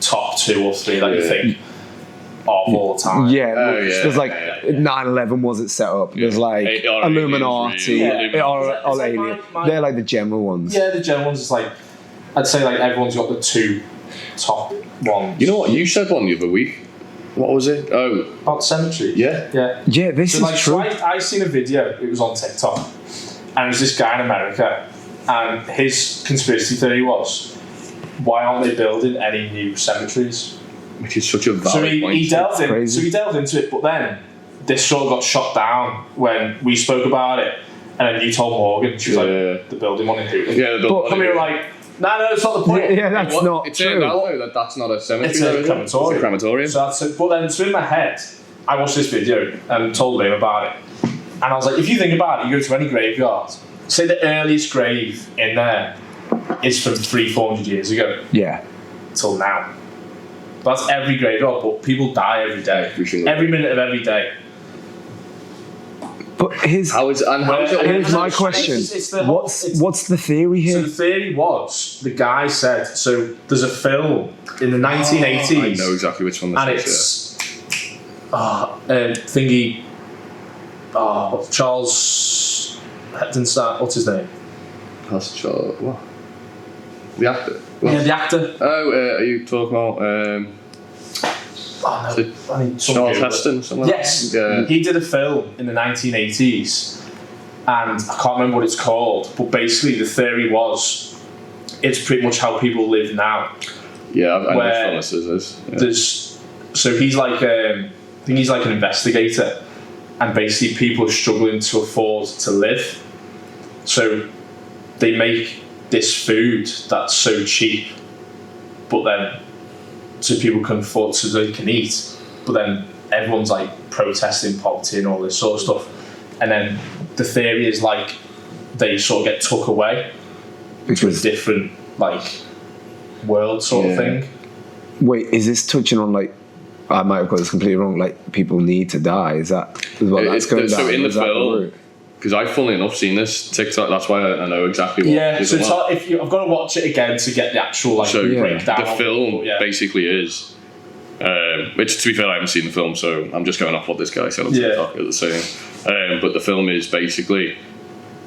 top 2 or 3 that you think of all the time. yeah. Oh, look, yeah. There's like Yeah. 9/11 was it set up. There's like Or Illuminati, aliens, really. or It's like alien. my- They're like the general ones. Yeah, the general ones is like, I'd say like everyone's got the 2 top ones. You know what? You said one the other week. What was it? Oh, About cemeteries. yeah. Yeah. Yeah, this So is like, true. I seen a video, it was on TikTok, and it was this guy in America, and his conspiracy theory was, why aren't they building any new cemeteries? Which is such a So valid point. he delved Crazy. so he delved into it, but then this sort of got shot down when we spoke about it, and then you told Morgan, she was Yeah. like, the building one in Hooton. Yeah, the But- And we were like, no, it's not the point. Yeah, that's What? not It turned true. out though that's not a cemetery. It's though, a is it? crematorium. It's a crematorium. So that's it. But then, so in my head, I watched this video and told him about it. And I was like, if you think about it, you go to any graveyard, say the earliest grave in there is from 300-400 years ago Yeah. till now. That's every graveyard, but people die every day. Every minute of every day. But here's How is it? here's my It's question. the whole- What's the theory So here? the theory was, the guy said, so there's a film in the 1980s. I know exactly which one this And is. it's thingy. Charles Heptonstall. What's his name? That's Charles. What? The actor. What? Yeah, the actor. Oh, are you talking about Oh Is it no, I mean, Charles Heston? Something like Yes, that? Yeah. he did a film in the 1980s, and I can't remember what it's called. But basically, the theory was, it's pretty much how people live now. Yeah, I know Where which one this is. Yeah. There's so he's like I think he's like an investigator, and basically people are struggling to afford to live, so they make this food that's so cheap, but then so people can afford, so they can eat, but then everyone's like protesting poverty and all this sort of stuff, and then the theory is like they sort of get took away to a Because different like world sort of Yeah. thing. wait, is this touching on like? I might have got this completely wrong. Like people need to die. Is that what that's going So down? in the Is that film, route? because I funnily enough seen this TikTok, that's why I know exactly what Yeah, it is so it's about. hard, I've got to watch it again to get the actual like So breakdown. the of it, film but yeah. basically is, which to be fair I haven't seen the film, so I'm just going off what this guy said on Yeah. TikTok at the same. But the film is basically,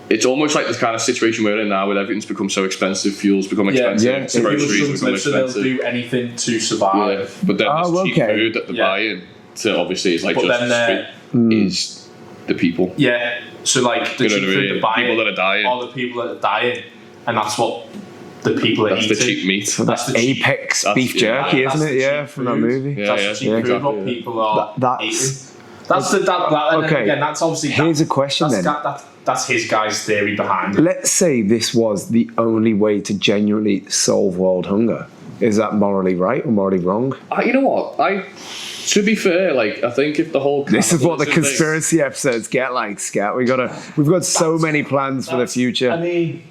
it's almost like the kind of situation we're in now, where everything's become so expensive, fuels become expensive, Yeah. So people groceries struggle to become live, so they'll expensive. do anything to Yeah, survive. but then Oh, this cheap okay. food that they're Yeah. buying, so obviously it's like But just then is the people. Yeah, so like the You know cheap what I food mean? they're buying People that are dying. are the people that are dying, and that's what the people are That's the eating. cheap meat. That's the cheap. Apex That's- beef yeah, jerky, that's isn't the it? Yeah, cheap from that food. movie. Yeah, That's yeah, the cheap yeah, food. exactly, What yeah. people are That's- eating. That's the that. And Okay. again, that's obviously Here's a question that's, then. That's his guy's theory behind it. Let's say this was the only way to genuinely solve world hunger. Is that morally right or morally wrong? You know what? To be fair, like I think if the whole This is what the cannibalism thing- conspiracy episodes get like, Scat. We've got so many plans for the future. I mean,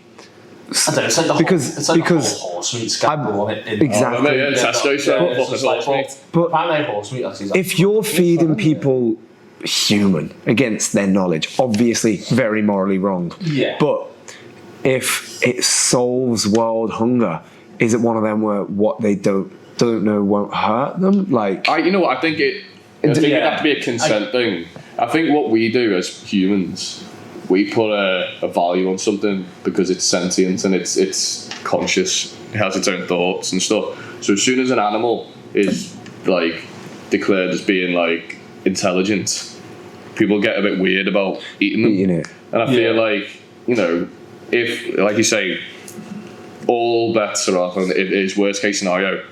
I don't know. It's like the Because- whole, it's like because the whole horse meat scandal on it. exactly. Oh, yeah, Tesco selling it's fucking just like, horse meat. But apparently horse meat. That's exactly if you're feeding people human against their knowledge, obviously very morally wrong. Yeah. But if it solves world hunger, is it one of them where what they don't know won't hurt them? Like, You know what? I think it'd Yeah. have to be a consent thing. I think what we do as humans, we put a value on something because it's sentient and it's conscious. It has its own thoughts and stuff. So as soon as an animal is like declared as being like intelligent, people get a bit weird about eating them. eating it. And I feel Yeah. like, you know, if, like you say, all bets are off, and it is worst case scenario,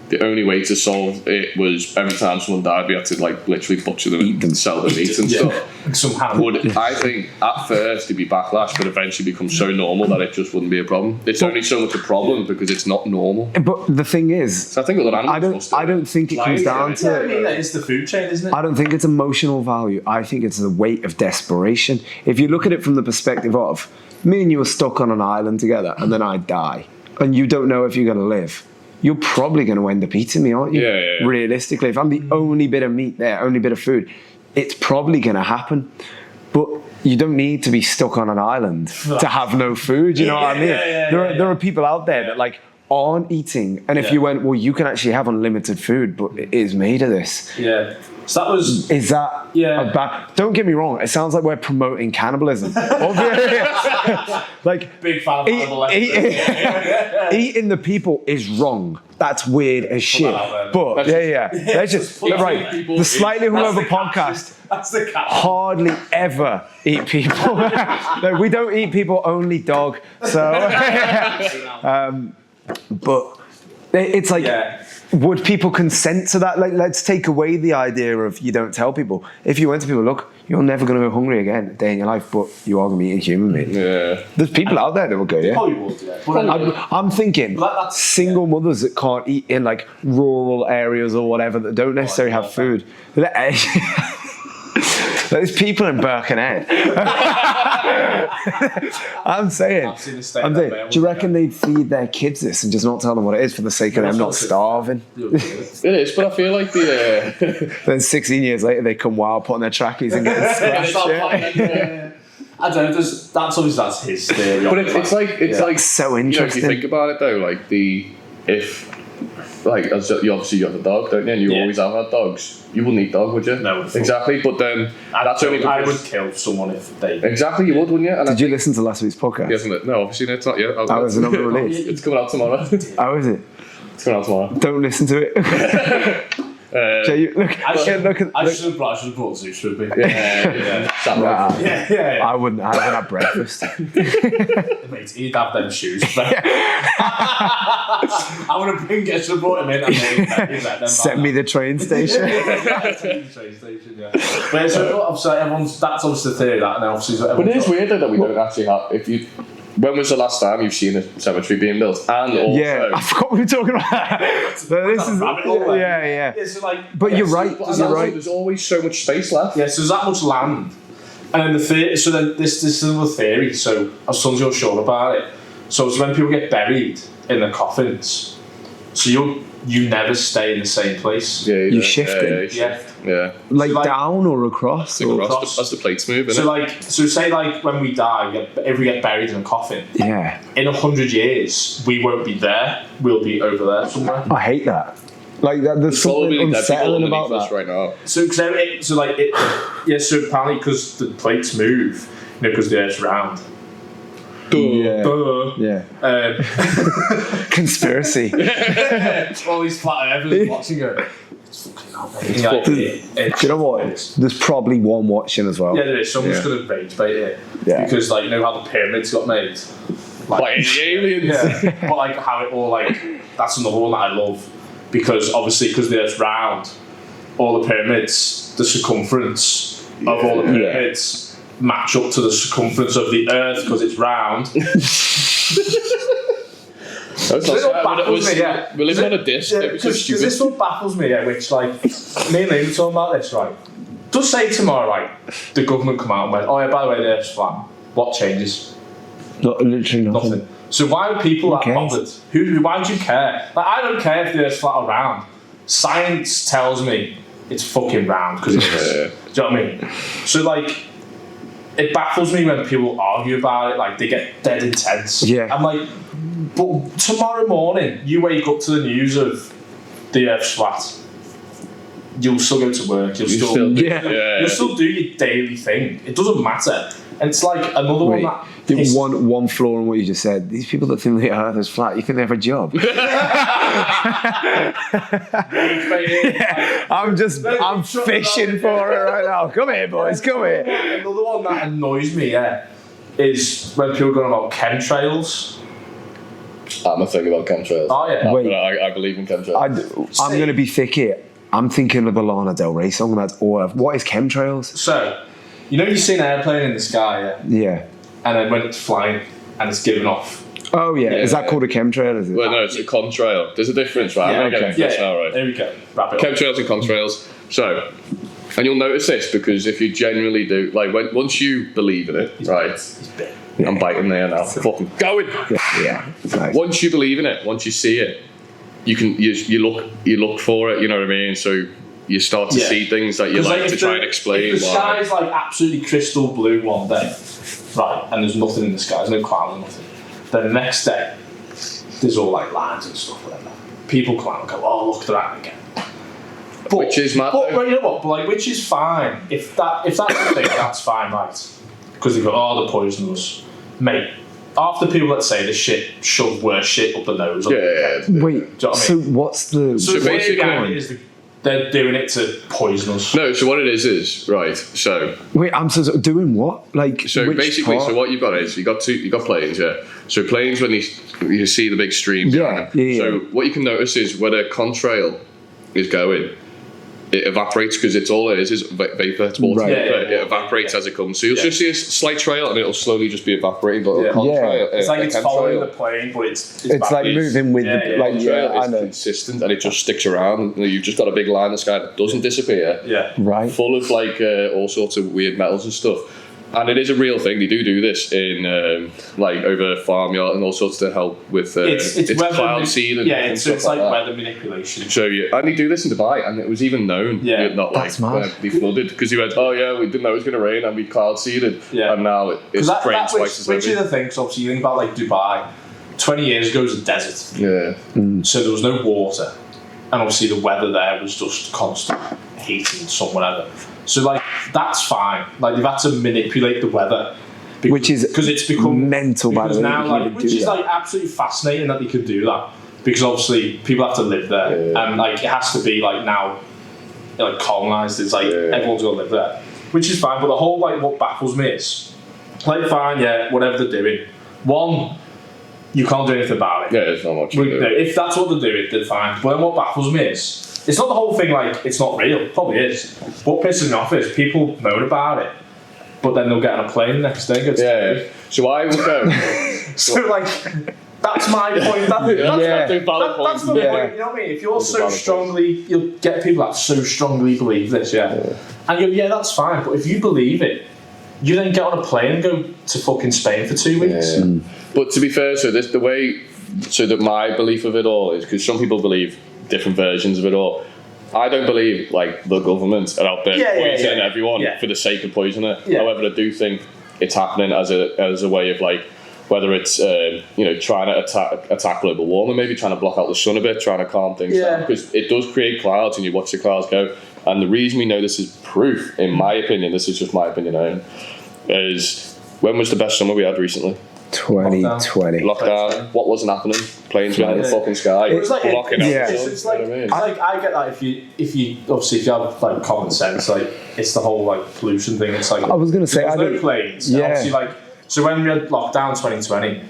the only way to solve it was every time someone died, we had to like literally butcher them and sell them meat and stuff. somehow. Would I think at first it'd be backlash, but eventually become so normal that it just wouldn't be a problem. It's only so much a problem because it's not normal. But the thing is, So I think with animals, I don't think it comes down Yeah, I to. mean, that is the food chain, isn't it? I don't think it's emotional value. I think it's the weight of desperation. If you look at it from the perspective of me and you are stuck on an island together, and then I die, and you don't know if you're going to live, you're probably going to end up eating me, aren't you? Yeah. Realistically, if I'm the only bit of meat there, only bit of food, it's probably going to happen. But you don't need to be stuck on an island to have no food. You know what I mean? There are people out there that like aren't eating, and if you went, well, you can actually have unlimited food, but it is made of this. Yeah. So that was. Is that a bad? Don't get me wrong. It sounds like we're promoting cannibalism. Like Big fan of cannibal eating the people is wrong. That's weird as shit. But let's just right. The Slightly Hungover podcast. That's the cat. Hardly ever eat people. No, we don't eat people. Only dog. So, but it's like. Yeah. Would people consent to that? Like, let's take away the idea of you don't tell people. If you went to people, look, you're never going to go hungry again a day in your life, but you are going to be eating human meat. Yeah. There's people out there that will go, Probably would, yeah. But I'm thinking single mothers that can't eat in like rural areas or whatever that don't necessarily have food. There's people in Birkenhead. I'm saying, do you reckon they'd feed their kids this and just not tell them what it is for the sake of them not starving? It is, but I feel like Then 16 years later they come wild, putting their trackies and getting scratched. I don't know. That's his theory. But it's like so interesting. You know, if you think about it though, like you obviously got the dog, don't you? And you always have had dogs. You wouldn't eat dog, would you? No. Exactly, but then that's only because... I would kill someone if they... Exactly, you would, wouldn't you? And Did you listen to last week's podcast? Isn't it? No, obviously it's not yet. How is it not released? It's coming out tomorrow. How is it? It's coming out tomorrow. Don't listen to it. I should have brought Zeus with me. Yeah. I wouldn't. I haven't had breakfast. Mate, he'd have them shoes. I would have been get some brought him in and then send me the train station. But so everyone's that's obviously the theory that, and obviously. But it is weird though that we don't actually have. When was the last time you've seen a cemetery being built? And also, I forgot we were talking about that. So this is It's like, but you're right. You're right. There's always so much space left. Yeah, so there's that much land, and then this is another theory. So I was telling you sure about it. So it's when people get buried in their coffins. So you never stay in the same place. Yeah, you shift. Yeah. Like down or across? Across. As the plates move, innit? So say like when we die, if we get buried in a coffin, in 100 years, we won't be there. We'll be over there somewhere. I hate that. Like that, there's something unsettling about that right now. So apparently because the plates move, because the Earth's round. Yeah. Conspiracy. All these flat earthers watching it. It's fucking not do you know what? There's probably one watching as well. Yeah, there is. Someone's going to rage bait it. Yeah. Because, like, you know how the pyramids got made? Like the aliens. Yeah. But, like, how it all, like, that's another one that I love. Because, obviously, because the Earth's round, all the pyramids, the circumference of all the pyramids match up to the circumference of the Earth because it's round. We're living on a disc. Because this one baffles me, which, like, me and Liam were talking about this, right? Just say tomorrow, like, the government come out and went, oh, yeah, by the way, the Earth's flat. What changes? Literally nothing. So why are people that bothered? Why would you care? Like, I don't care if the Earth's flat or round. Science tells me it's fucking round because it is. Do you know what I mean? So, like, it baffles me when people argue about it. Like, they get dead intense. Yeah. I'm like, but tomorrow morning, you wake up to the news of the Earth's flat. You'll still go to work. You'll still do your daily thing. It doesn't matter. And it's like another one that... One flaw in what you just said. These people that think the Earth is flat, you think they have a job? I'm fishing for it right now. Come here, boys. Come here. Another one that annoys me, is when people go on about chemtrails. I'm a thing about chemtrails. Oh, yeah. Wait, I believe in chemtrails. I'm going to be thick here. I'm thinking of the Lana Del Rey song. That's all. What is chemtrails? So, you know, you see an airplane in the sky, Yeah. And then when it's flying and it's giving off. Oh, yeah. Is that called a chemtrail? Is it? Well, no, it's a contrail. There's a difference, right? Yeah, right? There we go. Wrap it up. Chemtrails and contrails. So, and you'll notice this because if you genuinely do, like, once you believe in it, right? I'm biting there now. Fucking going. Yeah. Nice. Once you believe in it, once you see it, you look for it. You know what I mean? So you start to see things that you 'Cause, like to if try and explain. If the why. sky's like absolutely crystal blue one day, right, and there's nothing in the sky, there's no clouds or nothing, then the next day there's all like lines and stuff like that. People come out and go, oh look, they're at it again. But, Which is mad. but you know what? But like, which is fine. If that's the thing, that's fine, right? Because they go, oh, they're poisonous, mate. After people that say this shit shove worse shit up the nose. Yeah. Wait, Do you know what I so mean? what's the... So basically- basically, is they're doing it to poison us. No, so what it is right. So Wait, I'm so doing what? Like, so which basically, part? so what you've got is you got planes, yeah. So planes when you see the big streams. Yeah, yeah. So what you can notice is where the contrail is going, it evaporates because it's all it is vapor. It's water Right. vapor. Yeah. It evaporates as it comes. So you'll just see a slight trail, and it'll slowly just be evaporating. But Yeah. a contrail, Yeah. It's like a it's chemtrail- following the plane, but it's It's like backwards. moving with Yeah, the... yeah. Like, trail yeah, I is know. consistent, and it just sticks around. You've just got a big line in the sky that doesn't disappear. Yeah. Right. Full of like all sorts of weird metals and stuff. And it is a real thing. They do this in like over farmyard and all sorts to help with It's weather cloud seed and yeah, and it's, stuff it's like that. weather manipulation. So and they do this in Dubai, and it was even known. Yeah. not That's like mad. they flooded because he went, oh yeah, we didn't know it was going to rain, and we cloud seeded. Yeah. And now it's spraying twice as which heavy. is the thing, 'cause obviously you think about like Dubai, 20 years ago it was a desert, Yeah. so there was no water, and obviously the weather there was just constant heat and sun, whatever. So like that's fine. Like they've had to manipulate the weather, Which is because it's become mental, by the because way, now you can like even which do is that. like absolutely fascinating that they could do that, because obviously people have to live there, and like it has to be like now like colonized. It's like everyone's gonna live there, which is fine. But the whole like what baffles me is like fine, yeah, whatever they're doing. One, you can't do anything about it. Yeah, there's not much. to do. If that's what they're doing, then fine. But then what baffles me is it's not the whole thing like it's not real. Probably is. What pisses me off is people moan about it, but then they'll get on a plane the next day and go to Yeah. So I will go. So like that's my point. That's That's Yeah. a valid point. that's the Yeah. point. You know what I mean? If you're That's a so valid point. strongly, you'll get people that so strongly believe this, and you're that's fine. But if you believe it, you then get on a plane and go to fucking Spain for 2 weeks. Yeah. But to be fair, so that my belief of it all is because some people believe different versions of it all. I don't believe like the government are out there poisoning everyone for the sake of poisoning it. Yeah. However, I do think it's happening as a way of like whether it's trying to attack global warming, maybe trying to block out the sun a bit, trying to calm things down, because it does create clouds and you watch the clouds go. And the reason we know this is proof, in my opinion, this is just my opinion own, is when was the best summer we had recently? 2020. Lockdown. What wasn't happening? Planes going in the fucking sky. It was like blocking out yeah. the sun. It's like, You know what I mean? it's like I get that if you obviously if you have like common sense, like it's the whole like pollution thing. It's like I was gonna say, there's I no don't- planes. yeah. Obviously, like so when we had lockdown 2020,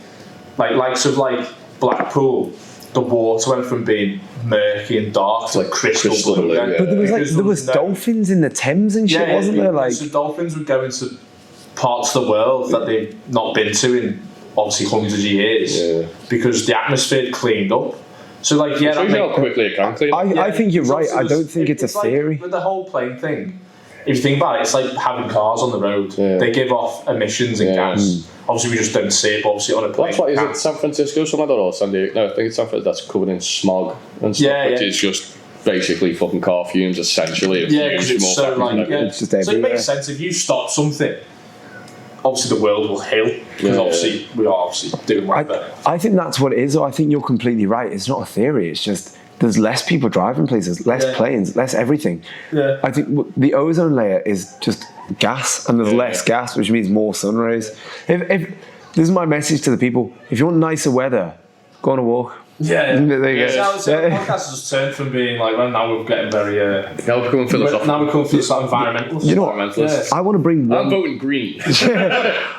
likes of like Blackpool, the water went from being murky and dark to like crystal blue. blue, again. yeah. But Because there was no- dolphins in the Thames and shit, wasn't there? Like, so dolphins would go into parts of the world that they've not been to in obviously hundreds of years because the atmosphere had cleaned up. So like Shows you how quickly it can clean. I think you're right. I don't think it's a like, theory. with the whole plane thing, if you think about it, it's like having cars on the road. Yeah. They give off emissions and gas. Obviously, we just don't see it, but obviously on a plane. That's what is you it? can. San Francisco, something like that, or San Diego? No, I think it's San Francisco. That's covered in smog and stuff, Yeah, which yeah. is just basically fucking car fumes, essentially. of Yeah, because fumes it's from all so factories like and everything. It's just So it everywhere. makes sense if you stop something. Obviously, the world will heal because Yeah. obviously we are obviously doing way better. I think that's what it is. Though. I think you're completely right. It's not a theory. It's just there's less people driving places, less Yeah. planes, less everything. Yeah. I think the ozone layer is just gas, and there's less gas, which means more sun rays. If this is my message to the people: if you want nicer weather, go on a walk. Yeah, There you go. So the podcast has turned from being like, well, now we're getting very. Now we're becoming philosophical. Now we're coming for this like environmental. You know what? Environmentalists. I want to bring I'm one. voting green.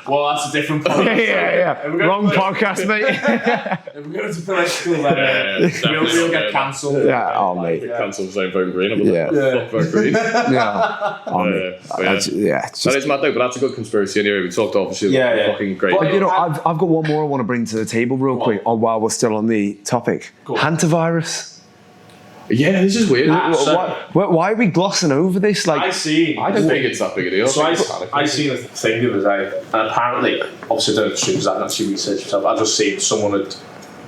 Well, that's a different point. yeah. If we're going Wrong to- podcast, mate. If we're going to political, then definitely we'll not get going. cancelled. Yeah, oh, mate. Cancel saying voting green. I'm Yeah. like, fuck vote green. Yeah. Oh, mate. But yeah. It's just, That is mad though, but that's a good conspiracy anyway. We talked obviously Yeah, yeah. fucking great. But you know, I've got one more I want to bring to the table real quick while we're still on the topic. Go on. Hantavirus. Yeah, this is weird. Why are we glossing over this? Like, I see. I don't think it's that big a deal. So think I seen a thing the other day, and apparently, obviously, I don't assume that actually research myself. I just seen someone had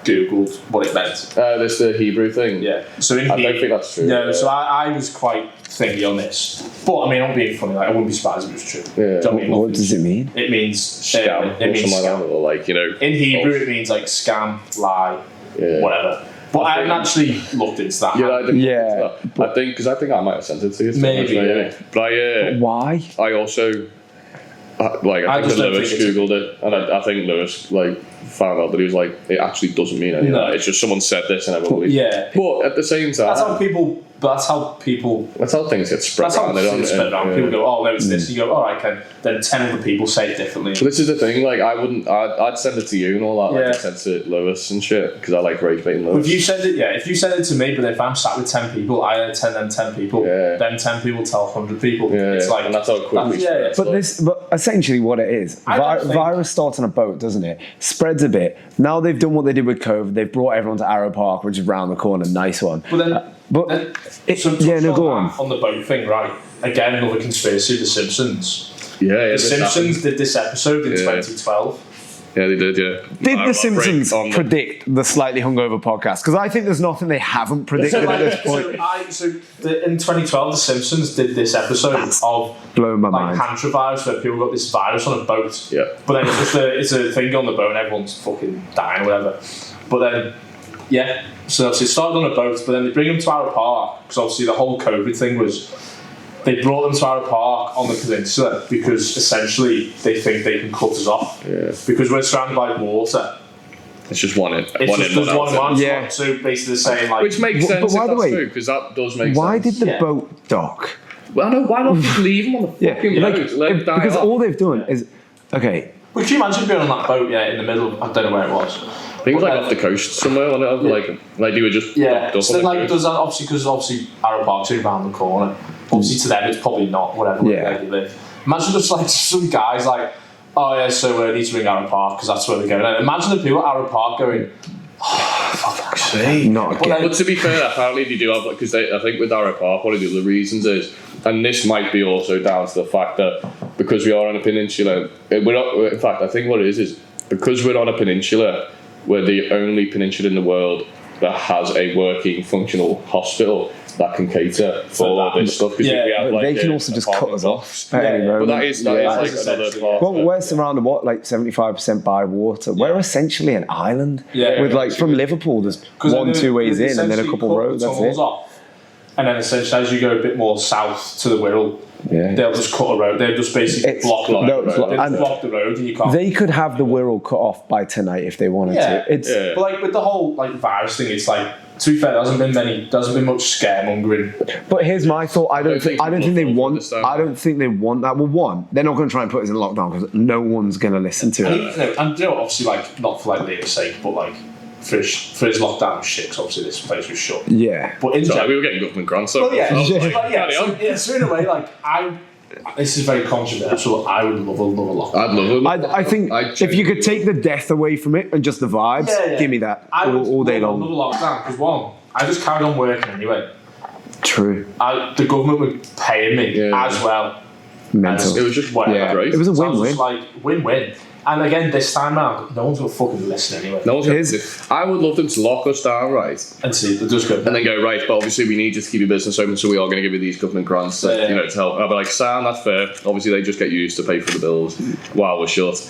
googled what it meant. This the Hebrew thing. Yeah. So in I don't think that's true. No. Yeah. So I was quite thingy on this, but I mean, I'm being funny. Like I wouldn't be surprised if it was true. Yeah. Do you know what I mean? What does it mean? It means Scam it or means something scam. like that, or like In Hebrew, false. it means like scam, lie, Yeah. whatever. But I haven't actually looked into that. Yeah, I didn't look Yeah, into that. I think I might have sent it to you. Maybe, yeah. But Why? I also I I think just that don't Lewis think it's- googled it, and I think Lewis like found out that he was like, it actually doesn't mean anything. No. It's just someone said this and everybody. Yeah. But at the same time, That's how people. That's how people. that's how things get spread That's how around. They don't- things spread around. yeah. People go, "Oh no, it's this." You go, "All right, Ken." Then 10 other people say it differently. So this is the thing. Like, I'd send it to you and all that. Like, Yeah. I sent it to Lewis and shit because I like rage baiting Lewis. If you send it, if you send it to me, but if I'm sat with 10 people, I then tell them 10 people. Yeah. Then 10 people tell 100 people. Yeah, It's like and that's how quickly yeah. spreads. But essentially what it is, I don't think- virus starts on a boat, doesn't it? Spreads a bit. Now they've done what they did with COVID. They've brought everyone to Arrow Park, which is round the corner. Nice one. But then, But go on. On the boat thing, right? Again, another conspiracy. The Simpsons. Yeah, The Simpsons did this episode in Yeah. 2012. Yeah, they did. Yeah. Did Our The Simpsons break on the- predict the Slightly Hungover podcast? Because I think there's nothing they haven't predicted at this point. In 2012, The Simpsons did this episode of Blowing my like mind. hantavirus, where people got this virus on a boat. Yeah. But then it's a thing on the boat and everyone's fucking dying or whatever. But then, yeah. So obviously it started on a boat, but then they bring them to Arrow Park because obviously the whole COVID thing was they brought them to Arrow Park on the peninsula because essentially they think they can cut us off. Yeah. Because we're surrounded by water. It's just one in, It's one just in, there's one one out. one. Yeah. So basically saying like, Which makes But sense by if the that's way, true, because that does make Why sense. did the Yeah. boat dock? Well, no, why not just leave them on the fucking like, boat? Let them die because off. all they've done is okay. would you imagine being on that boat? Yeah, in the middle. I don't know where it was. I think it was like off the coast somewhere, wasn't it? Like they were just Yeah, docked up so on the like coast. does that obviously Arrow Park's around the corner. Obviously to them it's probably not whatever Yeah. where they live. Imagine just like some guys like, oh yeah, so we need to ring Arrow Park because that's where they're going. And imagine the people at Arrow Park going, Not But again. But to be fair, apparently they do have, because I think with Arrow Park, one of the other reasons is, and this might be also down to the fact that because we are on a peninsula, we're not, in fact, I think what it is because we're on a peninsula, we're the only peninsula in the world that has a working, functional hospital that can cater for that. this stuff. Because Yeah, we have But like they can a also just cut apartment us blocks. off at any Yeah, moment. But that is that like is another essentially, part. Well, we're surrounded like 75% by water. We're essentially an island. Yeah. With like from Liverpool, there's 2 ways in, and then a couple roads. That's it. Off, and then essentially as you go a bit more south to the Wirral, Yeah. they'll just cut a road. They'll just basically It's- block no, the it's road. like- They'll and- block the road and you can't. They could have the Wirral cut off by tonight if they wanted Yeah. to. It's Yeah. But like with the whole like virus thing, it's like to be fair, there hasn't been much scaremongering. But here's my thought. I don't think they people want. understand. I don't think they want that. Well, one, they're not going to try and put us in lockdown because no one's going to listen to And, it. and you know, obviously, like not for like Liam's sake, but like for his lockdown shit. 'Cause obviously, this place was shut. Yeah. But in So general, we were getting government grants. So well, yeah, I was like, but yeah, carry on. so in a way, like this is very controversial. I would love a lockdown. I'd love it. I think if you could take the death away from it and just the vibes, give me that I would all day love long. another lockdown because one, I just carried on working anyway. True. The government were paying me Yeah. as well. Mental. It was just Whatever. Yeah. great. It was a So I was win-win. just like win-win. And again, this time round, no one's gonna fucking listen anyway. No one's gonna Here's- do- I would love them to lock us down, right? And see, they're just go. And then go, right, but obviously we need you to keep your business open, so we are going to give you these government grants, to, Yeah. you know, to help. I'll be like, Sam, that's fair. Obviously they just get used to pay for the bills while we're short.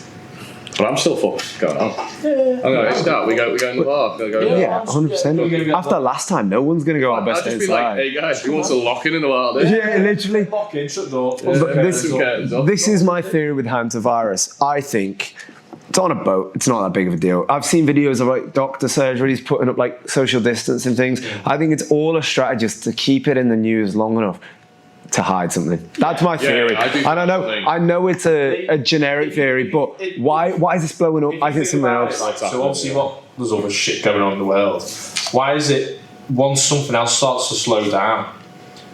But I'm still fucking going on. I'm going, Scott, we go in the park. Go, Yeah, 100%. Yeah. After last time, no one's going to go our I'd best just be like, inside. hey guys, who wants to lock in the wild? Yeah, literally. Lock in, shut the door. But this- Who cares? This is my theory with hantavirus. I think it's on a boat. It's not that big of a deal. I've seen videos of like doctor surgeries putting up like social distance and things. I think it's all a strategy to keep it in the news long enough to hide something. That's my theory. I do and I know it's a generic theory, but why is this blowing up? I think something else. So obviously, there's all this shit going on in the world. Why is it once something else starts to slow down?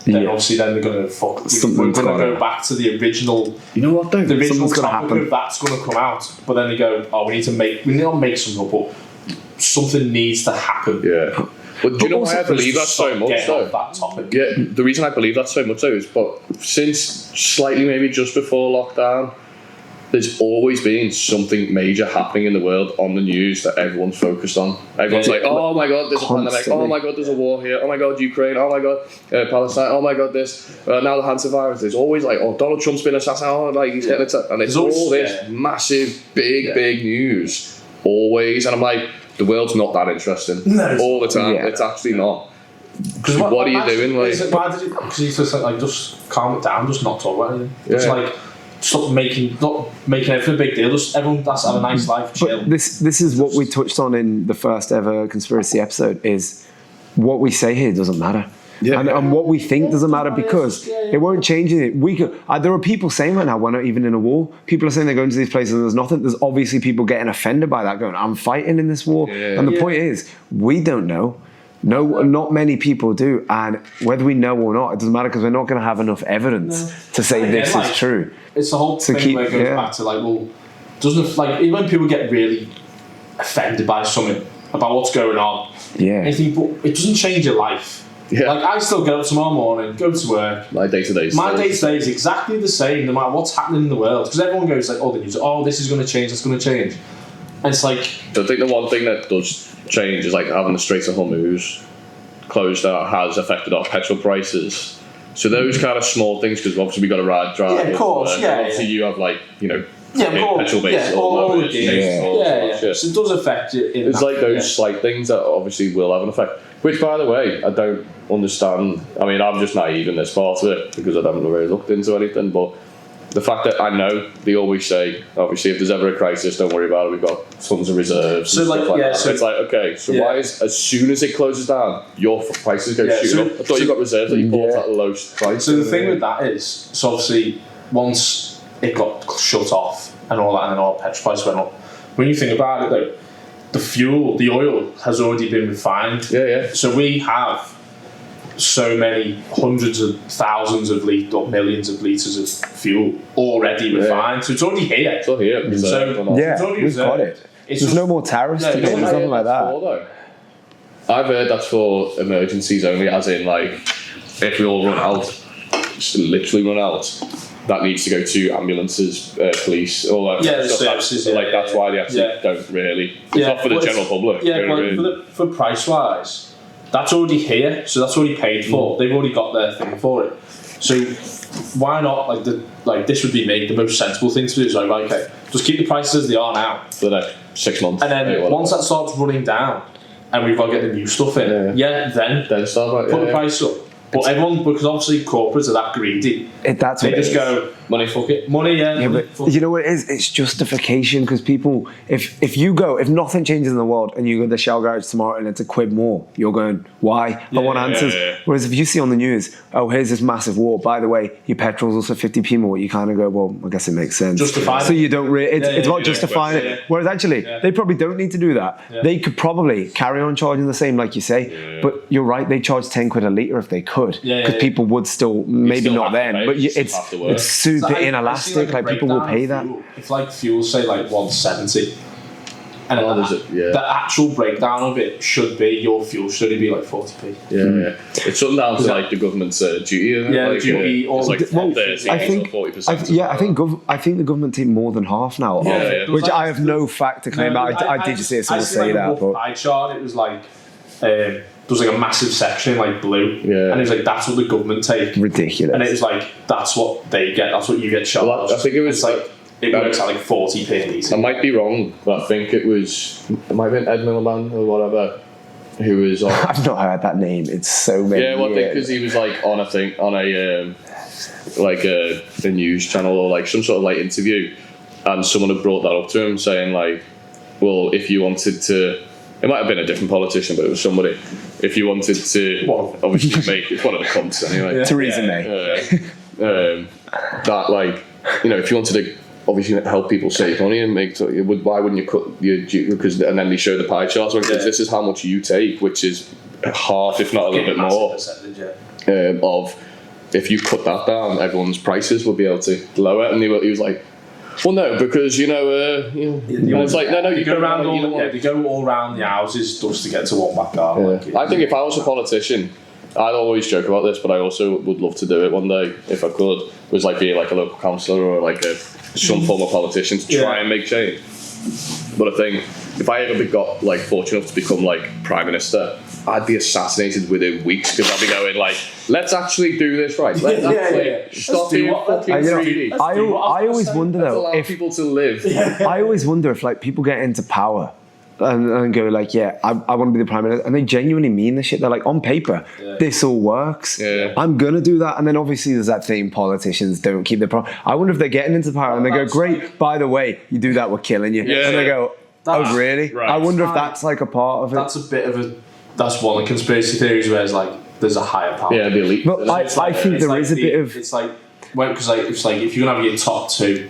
Then Yeah. obviously then they're gonna fuck. We're Something's gonna gotta- go back to the original. You know what, though? The original Something's gonna topic happen. of that's gonna come out. But then they go, oh, we need not make something up, but something needs to happen. Yeah. But do you know why I Also, believe that so stop much, getting though? off that topic. Yeah, the reason I believe that so much though is, but since slightly maybe just before lockdown, there's always been something major happening in the world on the news that everyone's focused on. Everyone's like, oh my god, there's a pandemic, oh my god, there's a war here, oh my god, Ukraine, oh my god, Palestine, oh my god, this, now the Hansen virus. There's always like, oh, Donald Trump's been assassinated, oh, like he's getting attacked, and it's all this massive, big news, always, and I'm like, the world's not that interesting all the time. It's actually not. Because what are you doing? Like, why did because he's just like, just calm it down, just not talk about anything. It's like, stop making everything a big deal. Just everyone has to have a nice life, chill. But this is what we touched on in the first ever conspiracy episode. Is what we say here doesn't matter. Yeah. And what we think doesn't matter because it won't change anything. There are people saying right now we're not even in a war. People are saying they're going to these places and there's nothing. There's obviously people getting offended by that, going, I'm fighting in this war. And the point is, we don't know. No, not many people do. And whether we know or not, it doesn't matter because we're not going to have enough evidence to say this is true. It's the whole thing where it goes back to like, well, doesn't like when people get really offended by something about what's going on, and you think, but it doesn't change your life. Yeah. Like, I still get up tomorrow morning, go to work. My day-to-day is exactly the same, no matter what's happening in the world. Because everyone goes like, oh, the news, oh, this is going to change, that's going to change. And it's like... I think the one thing that does change is like having the Straits of Hormuz closed out has affected our petrol prices. So those kind of small things, because obviously we got a drive. Yeah, of course, obviously you have like, petrol base all the days. So it does affect you. It's like those slight things that obviously will have an effect. Which, by the way, I don't understand. I mean, I'm just naive in this part of it because I haven't really looked into anything. But the fact that I know they always say, obviously, if there's ever a crisis, don't worry about it. We've got tons of reserves. So, like that. So it's like, okay, so why is as soon as it closes down, your prices go shooting up? I thought you got reserves that you bought at the lowest price. So the thing with that is, so obviously, once it got shut off and all that, and then all petrol prices went up. When you think about it, though. The oil has already been refined. So we have so many hundreds of thousands of litres or millions of litres of fuel already refined. So it's already here. It's all here. We've got it. There's no more tariffs to pay. There's nothing like that. I've heard that's for emergencies only, as in like if we all run out, just literally run out. That needs to go to ambulances, police, all that stuff. Services, that's why they actually don't really. It's not for the general public. Yeah, for price wise, that's already here, so that's already paid for. They've already got their thing for it. So why not? This would be the most sensible thing to do. Is like, okay, just keep the prices as they are now for the next 6 months, and then once that starts running down, and we've got to get the new stuff in, then start put the price up. But everyone, because obviously corporates are that greedy, they just go, money, fuck it. Money, but you know what it is? It's justification because people, if nothing changes in the world and you go to the Shell garage tomorrow and it's £1 more, you're going, why? I want answers. Whereas if you see on the news, oh, here's this massive war, by the way, your petrol's also 50p more, you kind of go, well, I guess it makes sense. Justify so you don't really, it's not justifying it. Whereas actually, they probably don't need to do that. They could probably carry on charging the same, like you say, but you're right, they charge £10 a litre if they could. Because people would still, maybe not then, but it's super inelastic. Like people will pay that. If like fuel say like 170, and the actual breakdown of it should be your fuel should only be like 40p. It's something down to like the government's duty. Duty. It's like 30% or 40%. I think the government take more than half now, which I have no fact to claim. I did just hear someone say that. But pie chart, it was like. There was like a massive section like blue, and it was like that's what the government take. Ridiculous. And it was like that's what they get. That's what you get charged. Well, I think it was like it works at like 40p. I might be wrong, but I think it might have been Ed Miliband or whatever who was on. I've not heard that name. It's so many. Yeah, well, because he was like on a news channel or like some sort of like interview, and someone had brought that up to him saying like, well, if you wanted to. It might have been a different politician, but it was somebody. If you wanted to, obviously make it's one of the cunts anyway. Theresa May. That like, if you wanted to obviously help people save money and why wouldn't you cut your because and then they show the pie chart because this is how much you take, which is half, if not a little bit more, of if you cut that down, everyone's prices would be able to lower. And he was like. Well, no, because it's like no, you go around they go all around the houses just to get to one back car. I think if I was a politician, I'd always joke about this, but I also would love to do it one day if I could. Was like being like a local councillor or like some form of politician to try and make change. But I think if I ever got like fortunate enough to become like Prime Minister, I'd be assassinated within weeks because I'd be going like, let's actually do this right. Let's actually stop being fucking greedy. I always wonder though Allow if people to live. I always wonder if like people get into power and go like, yeah, I want to be the Prime Minister, and they genuinely mean the shit. They're like, on paper, this all works. Yeah. I'm gonna do that, and then obviously there's that thing: politicians don't keep their promise. I wonder if they're getting into power and they go, great. By the way, you do that, we're killing you. Yeah. And they go, oh really? Right. I wonder if that's like a part of it. That's a bit of a. That's one of the conspiracy theories where it's like there's a higher power. Yeah, the elite. But I think there is a bit of. It's like, well, because like it's like if you're gonna have your top two.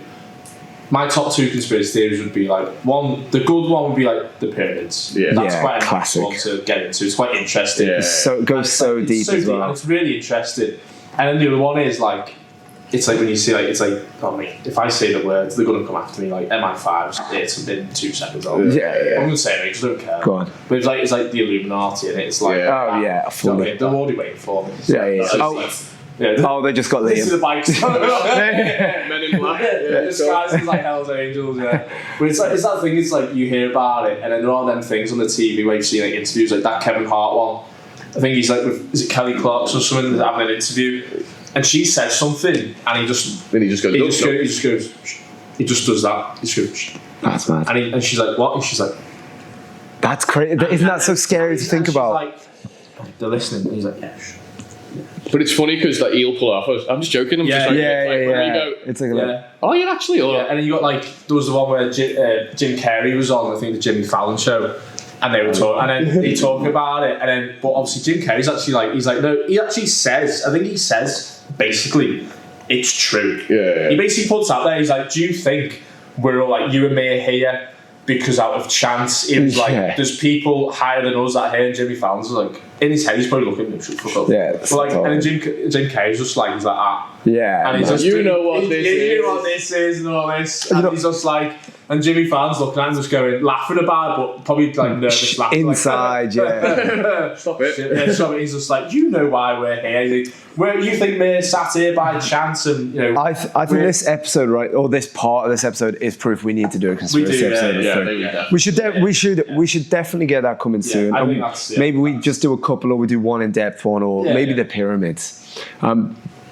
My top two conspiracy theories would be like one. The good one would be like the pyramids. Yeah. That's Yeah, quite a nice classic. one to get into. It's quite interesting. Yeah. So it goes so It's deep as well. and it's really interesting. And then the other one is like, it's like when you see like, it's like, oh mate, if I say the words, they're gonna come after me. Like MI5, it's in 2 seconds. I'm gonna say it because I don't care. Go on. But it's like the Illuminati, and it's like, Yeah. Oh yeah, you know what I fully. mean? They're already waiting for me. Yeah. Yeah. Oh, they just got This is the Liam. bikes. Men in black. Yeah, disguised as like Hell's Angels, yeah. But it's that thing, it's like you hear about it, and then there are them things on the TV where you see like interviews, like that Kevin Hart one. I think he's like with, is it Kelly Clarkson or something, having an interview, and she says something, and he just Then he just goes. he just does that. He just goes, That's mad. and she's like, what? And she's like, That's crazy. Isn't that so scary to think and she's about? like, they're listening. And he's like, yeah. But it's funny because like he'll pull off. I'm just joking. I'm Yeah, just like, Yeah. when we go, It's like, Yeah. oh, you're actually. Or Yeah, and then you got like there was the one where Jim Carrey was on, I think the Jimmy Fallon show, and they were talking, and then he talking about it, and then but obviously Jim Carrey's actually like he's like no, he actually says, I think he says basically it's true. Yeah. He basically puts out there, he's like, do you think we're all like you and me are here because out of chance? He was like, Yeah. there's people higher than us that are here, and Jimmy Fallon's like in his head he's probably looking at him, shut the fuck up. Yeah, But like, and then Jim Carrey's just like he's like yeah. and he's man. just You know what this you is. know what this is and all this. And he's just like, and Jimmy Fallon's looking at him, just going, laughing about it, but probably like nervous laughing. Inside, yeah. Like, stop it. yeah, so he's just like, you know why we're here. He's like, where you think we're sat here by chance, and you know. I think this episode, right, or this part of this episode, is proof we need to do a conspiracy We do, episode. yeah, of three. yeah. We should definitely get that coming soon. I think And that's- yeah. maybe we just do a couple, or we do one in depth one, or Yeah, maybe yeah. the pyramids.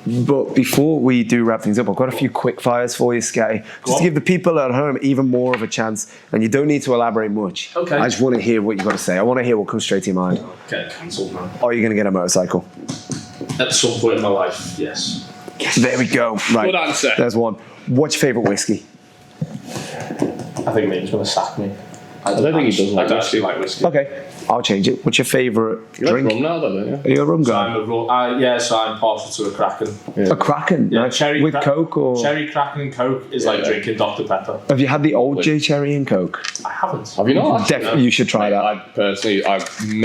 But before we do wrap things up, I've got a few quick fires for you, Scatty, just to give the people at home even more of a chance. And you don't need to elaborate much. Okay. I just want to hear what you've got to say. I want to hear what comes straight to your mind. Get cancelled, man. Are you going to get a motorcycle? At some point in my life, yes. There we go. Right. Good answer. There's one. What's your favourite whiskey? I think Liam's going to sack me. I don't think he does like I don't actually like whiskey. Okay, I'll change it. What's your favourite You like drink? rum now, don't you? Are you a rum So guy? I'm so I'm partial to a Kraken. A Kraken? Yeah, Nice. cherry With cra- Coke or? Cherry Kraken and Coke is like Yeah. drinking Dr Pepper. Have you had the old J Cherry and Coke? I haven't. Have you not? Definitely, you should try that. I personally, I don't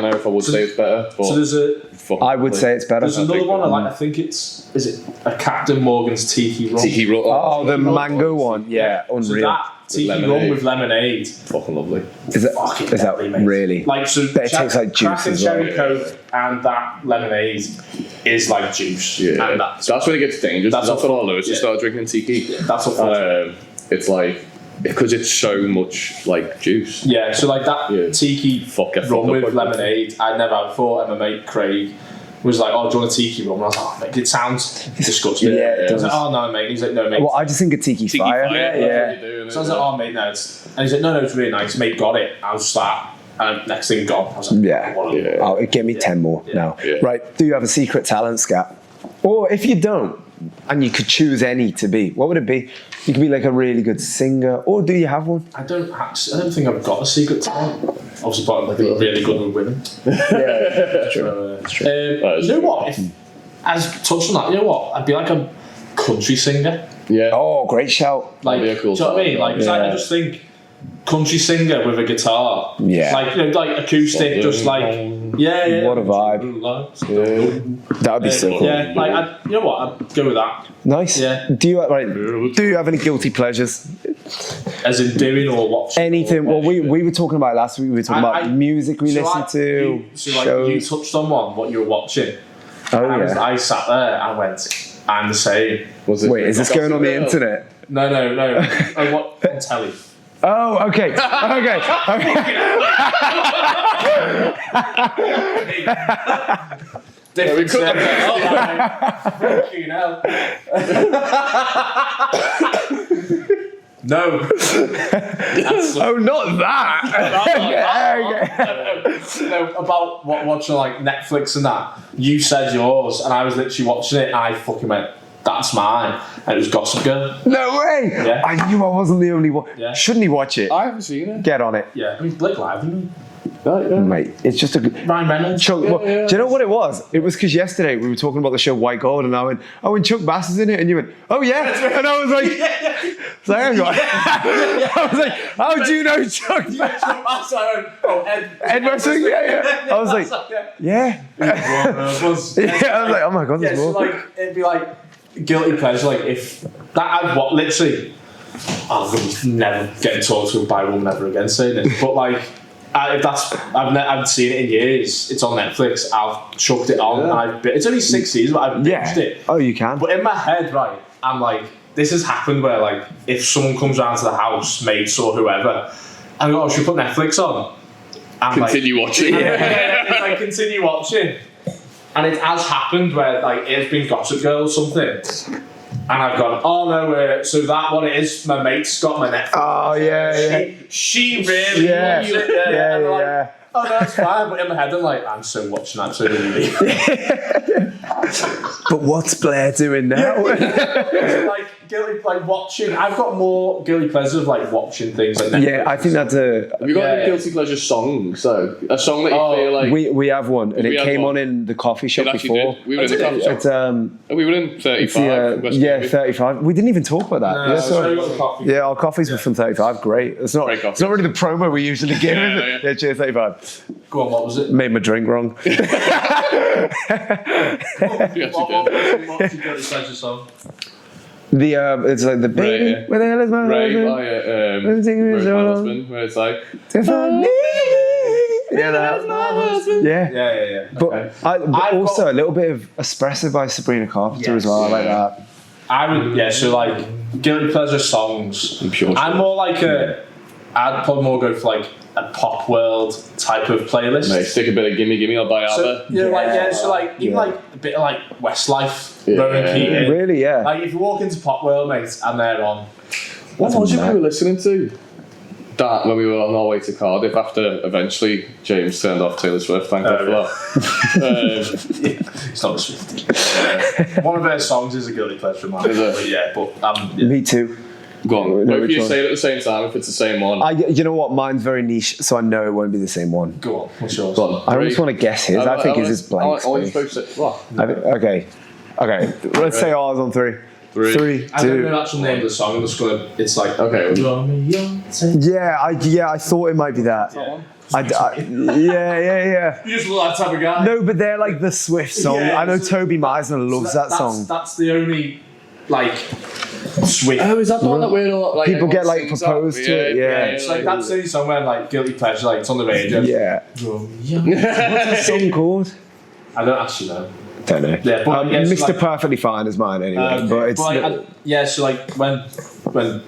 know if I would say it's better, but So there's a fuck I would say it's better. there's another one I like. I think is it a Captain Morgan's Tiki rum? Tiki rum. Oh, the mango one. Yeah, So unreal. that Tiki rum lemonade. with lemonade. Fucking lovely. Is that, Fucking is that deadly, mate. really? Like so, But it tastes like juice Kraken as well. cherry Coke and that lemonade is like juice. Yeah. And That's when it gets dangerous. That's That's, what- what I Lewis to yeah. start drinking tiki. that's what. It's like because it's so much like juice. Yeah, so like that Yeah. tiki Fuck, get rum fucked with up like that. lemonade, I'd never had before, and my mate Craig was like, oh, do you want a tiki rum? And I was like, oh, mate, it sounds disgusting. Yeah, it I was like, does. oh, no, mate. He's like, no, mate. Well, I just think a tiki, Tiki fire. fire. Yeah, That's yeah. what you do, So I was like, oh, mate, no. And he's like, no, it's really nice. Mate got it. I was just like, and next thing gone. I was like, Yeah. what a- Yeah. Oh, give me 10 more now. Yeah. Right, do you have a secret talent, Scat? Or if you don't, and you could choose any to be, what would it be? You could be like a really good singer, or do you have one? I don't think I've got a secret talent. Obviously, but I'm like really good with women. Yeah, So, is you know true. what? If, as touched on that, you know what? I'd be like a country singer. Yeah. Oh, great shout. Like, That'd be a cool do you know what I mean? talent, Like, 'cause I yeah. just think country singer with a guitar. Yeah. Like, you know, like acoustic, just like, yeah. What a vibe. Yeah, That would be so cool. yeah, like, you know what? I'd go with that. Nice. Yeah. Do you have any guilty pleasures? As in doing or watching. Anything? or Well, we were talking about it last week. We were talking about music we so listen to, you shows. touched on what you were watching. Oh And yeah. I sat there and went, I'm the same. Was it Wait, is this going on the Gossip Girl? internet? No. Oh, what on telly? Oh, okay. we could Fucking hell. No. Oh, not that. No, about watching like Netflix and that. You said yours, and I was literally watching it. And I fucking went, "That's mine," and it was Gossip Girl. No way. Yeah. I knew I wasn't the only one. Yeah. Shouldn't he watch it? I haven't seen it. Get on it. Yeah, I mean Blake Lively. Mate, it's just a good... Ryan Reynolds. Chuck, do you know what it was? It was because yesterday we were talking about the show White Gold, and I went, "Oh, and Chuck Bass is in it," and you went, "Oh yeah," and I was like, "So hang on." I was like, "How do you know Chuck Bass?" Ed Westwick, yeah. I was like, "Yeah." I was like, "Oh my god, there's So more." like it'd be like guilty pleasure. Like if that I'd what literally, I'm never getting talked to by a woman ever again saying this, but like. If that's I haven't seen it in years. It's on Netflix. I've chucked it on. And it's only 6 seasons, but I've binged it. Oh, you can. But in my head, right, I'm like, this has happened where like if someone comes round to the house, mates or whoever, and I go, "Oh, should we put Netflix on?" And Continue watching. It's like continue watching, and it has happened where like it's been Gossip Girl or something. And I've gone, "Oh no, so that what it is, my mate's got my Netflix." Oh yeah. She really Yeah. loves it. Yeah. And I'm like, "Oh no, that's fine." But in my head, I'm like, "I'm so watching that so really." But what's Blair doing now? Like guilty, like watching. I've got more guilty pleasure of like watching things like Netflix. Yeah, I think that's a... Have you got any guilty pleasure songs? So a song that you feel like We have one, and We it had came one. on in the coffee shop it actually before. did. We were in the coffee shop. It's We were in it's 35. the, yeah, 35. We didn't even talk about that. No, Yeah, so I got the coffee. yeah, our coffees were from 35. Great. It's not. Great It's coffees. not really the promo we usually give. Yeah, is it? yeah. Yeah, cheers, 35. Go on, what was it? Made my drink wrong. You actually What's did. your guilty pleasure song? The it's like the baby. Right, yeah. Where the hell is my Right, husband? Where's taking me my so long? husband? Where it's like, To find me. Yeah, that. Yeah. Yeah. But, Okay. but also a little bit of Espresso by Sabrina Carpenter as well. I like that. I would, so like guilty pleasure songs. I'm sure. I'm more like I'd probably more go for like a pop world type of playlist. Mate, stick a bit of Gimme Gimme on by So, ABBA. so like even like a bit of like Westlife, Yeah. Rowan Keating. Really, yeah. Like if you walk into Pop World, mate, and they're on. What was it we were listening to? That when we were on our way to Cardiff after eventually James turned off Taylor Swift. Thank God for that. It's not a Swiftie. One of their songs is a guilty pleasure of mine. Is it? But yeah, but Me too. Go on. No, If which you one? say it at the same time, if it's the same one. You know what? Mine's very niche, so I know it won't be the same one. go on. What's yours? Go on. I always want to guess his. I think his is blank Oh, you're space. supposed to. What? Okay. Let's say ours on three. Three. 3, I don't know 2. the actual name of the song. I'm just gonna. It's like Okay. Yeah, I thought it might be that. Yeah. You just look like that type of guy. No, but they're like the Swift song. Yeah, I know so Toby Meisner loves that song. That's the only like Swift. Oh, is that the one that we're all like? People get, like, sings proposed that? to it, yeah. It's like that's the only song where like guilty pleasure, like it's on the radio. Yeah. What's the song called? I don't actually know. Don't know. Yeah, but yeah, it's Mr. like- Perfectly Fine is mine anyway. But it's so like when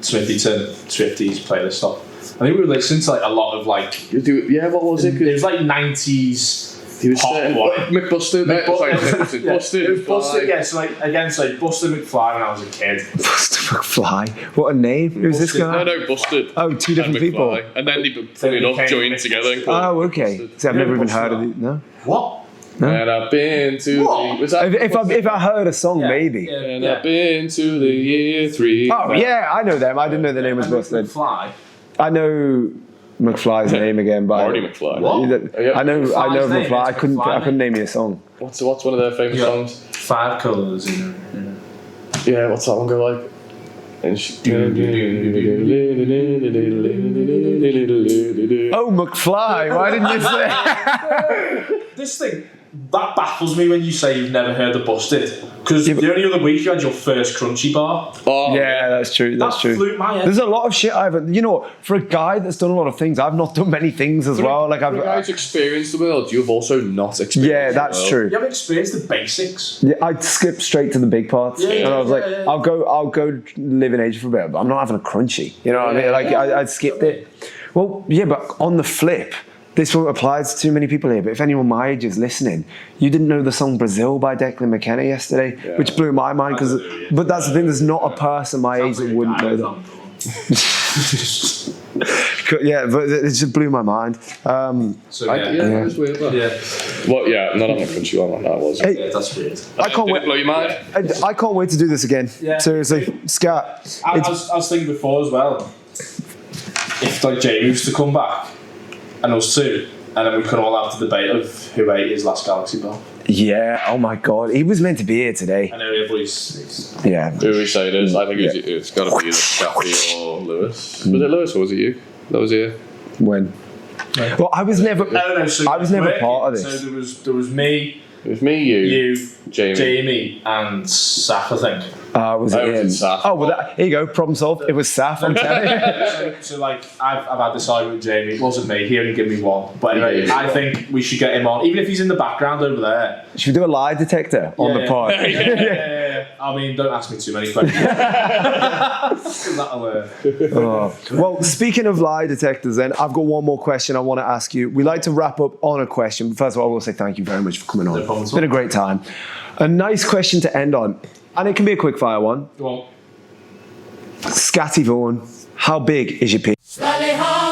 Smithy turned Swifties playlist off, I think we were listening to like a lot of like Yeah, what was it? it was like 90s. He was pop saying one. McBusted. It Busted. was Busted, yeah. So like again, so like Busted McFly when I was a kid. Buster McFly. What a name. Who's this guy? No, Busted. Oh, two different and people. McFly. And then they, funny enough, became joined Mr. together and called Oh, okay. Busted. See, I've never even Busted heard of that. it. No. What? And I've been to What? the... Was that If I heard a song, Yeah, maybe. yeah, And yeah. I've been to the year 3. Oh yeah, I know them. I didn't know the name was Busted. McFly. I know McFly's name again, but Marty McFly. What? I know McFly's name, McFly. I it's couldn't McFly. name you a song. What's one of their famous Yeah. songs? 5 colours. Yeah, what's that one go like? And Oh, McFly! Why didn't you say? This thing. that baffles me when you say you've never heard the Busted. Because the only other week you had your first crunchy bar. Oh, Yeah, that's true. That's That true. flew my head. There's a lot of shit I haven't. You know, for a guy that's done a lot of things, I've not done many things as well. Like For a guy I've. who's experienced the world, you've also not experienced Yeah, the that's world. true. You haven't experienced the basics. Yeah, I'd skip straight to the big parts, Yeah, and I was like, yeah. I'll go live in Asia for a bit, but I'm not having a crunchy. You know what I mean? Like I skipped it. Well, yeah, but on the flip, this won't apply to too many people here. But if anyone my age is listening, you didn't know the song "Brazil" by Declan McKenna yesterday, which blew my mind because. But that's the thing. There's not a person my age that wouldn't know that. Yeah, but it just blew my mind. So yeah. That was weird. That. Yeah. Well, yeah, not having a crunchy one like that was. Hey, That's weird. I can't Did it wait. blow your mind? I can't wait to do this again. Yeah. Seriously, Scat. I was thinking before as well, if like Jamie was to come back and us two, and then we could all have the debate of who ate his last Galaxy bar. Yeah. Oh my God, he was meant to be here today. I know everybody's. Yeah. Who we say it is? I think it's got to be either Scatty or Lewis. Was it Lewis or was it you? That was here. When? Well, I was never. No. So I was never working, part of this. So there was me, It was me, you, Jamie, and Saf, I think. Was I it was him? in Saf. Oh, well, here you go. Problem solved. It was Saf. I'm telling you. So like I've had this argument with Jamie. It wasn't me. He only gave me one. But anyway, I think we should get him on, even if he's in the background over there. Should we do a lie detector on the pod? Yeah. I mean, don't ask me too many questions. That'll. Oh. Well, speaking of lie detectors, then I've got one more question I want to ask you. We like to wrap up on a question. But first of all, I will say thank you very much for coming on. No problem at It's been a great time. A nice question to end on, and it can be a quick fire one. Go on. Scatty Vaughan, how big is your penis? Slightly hard.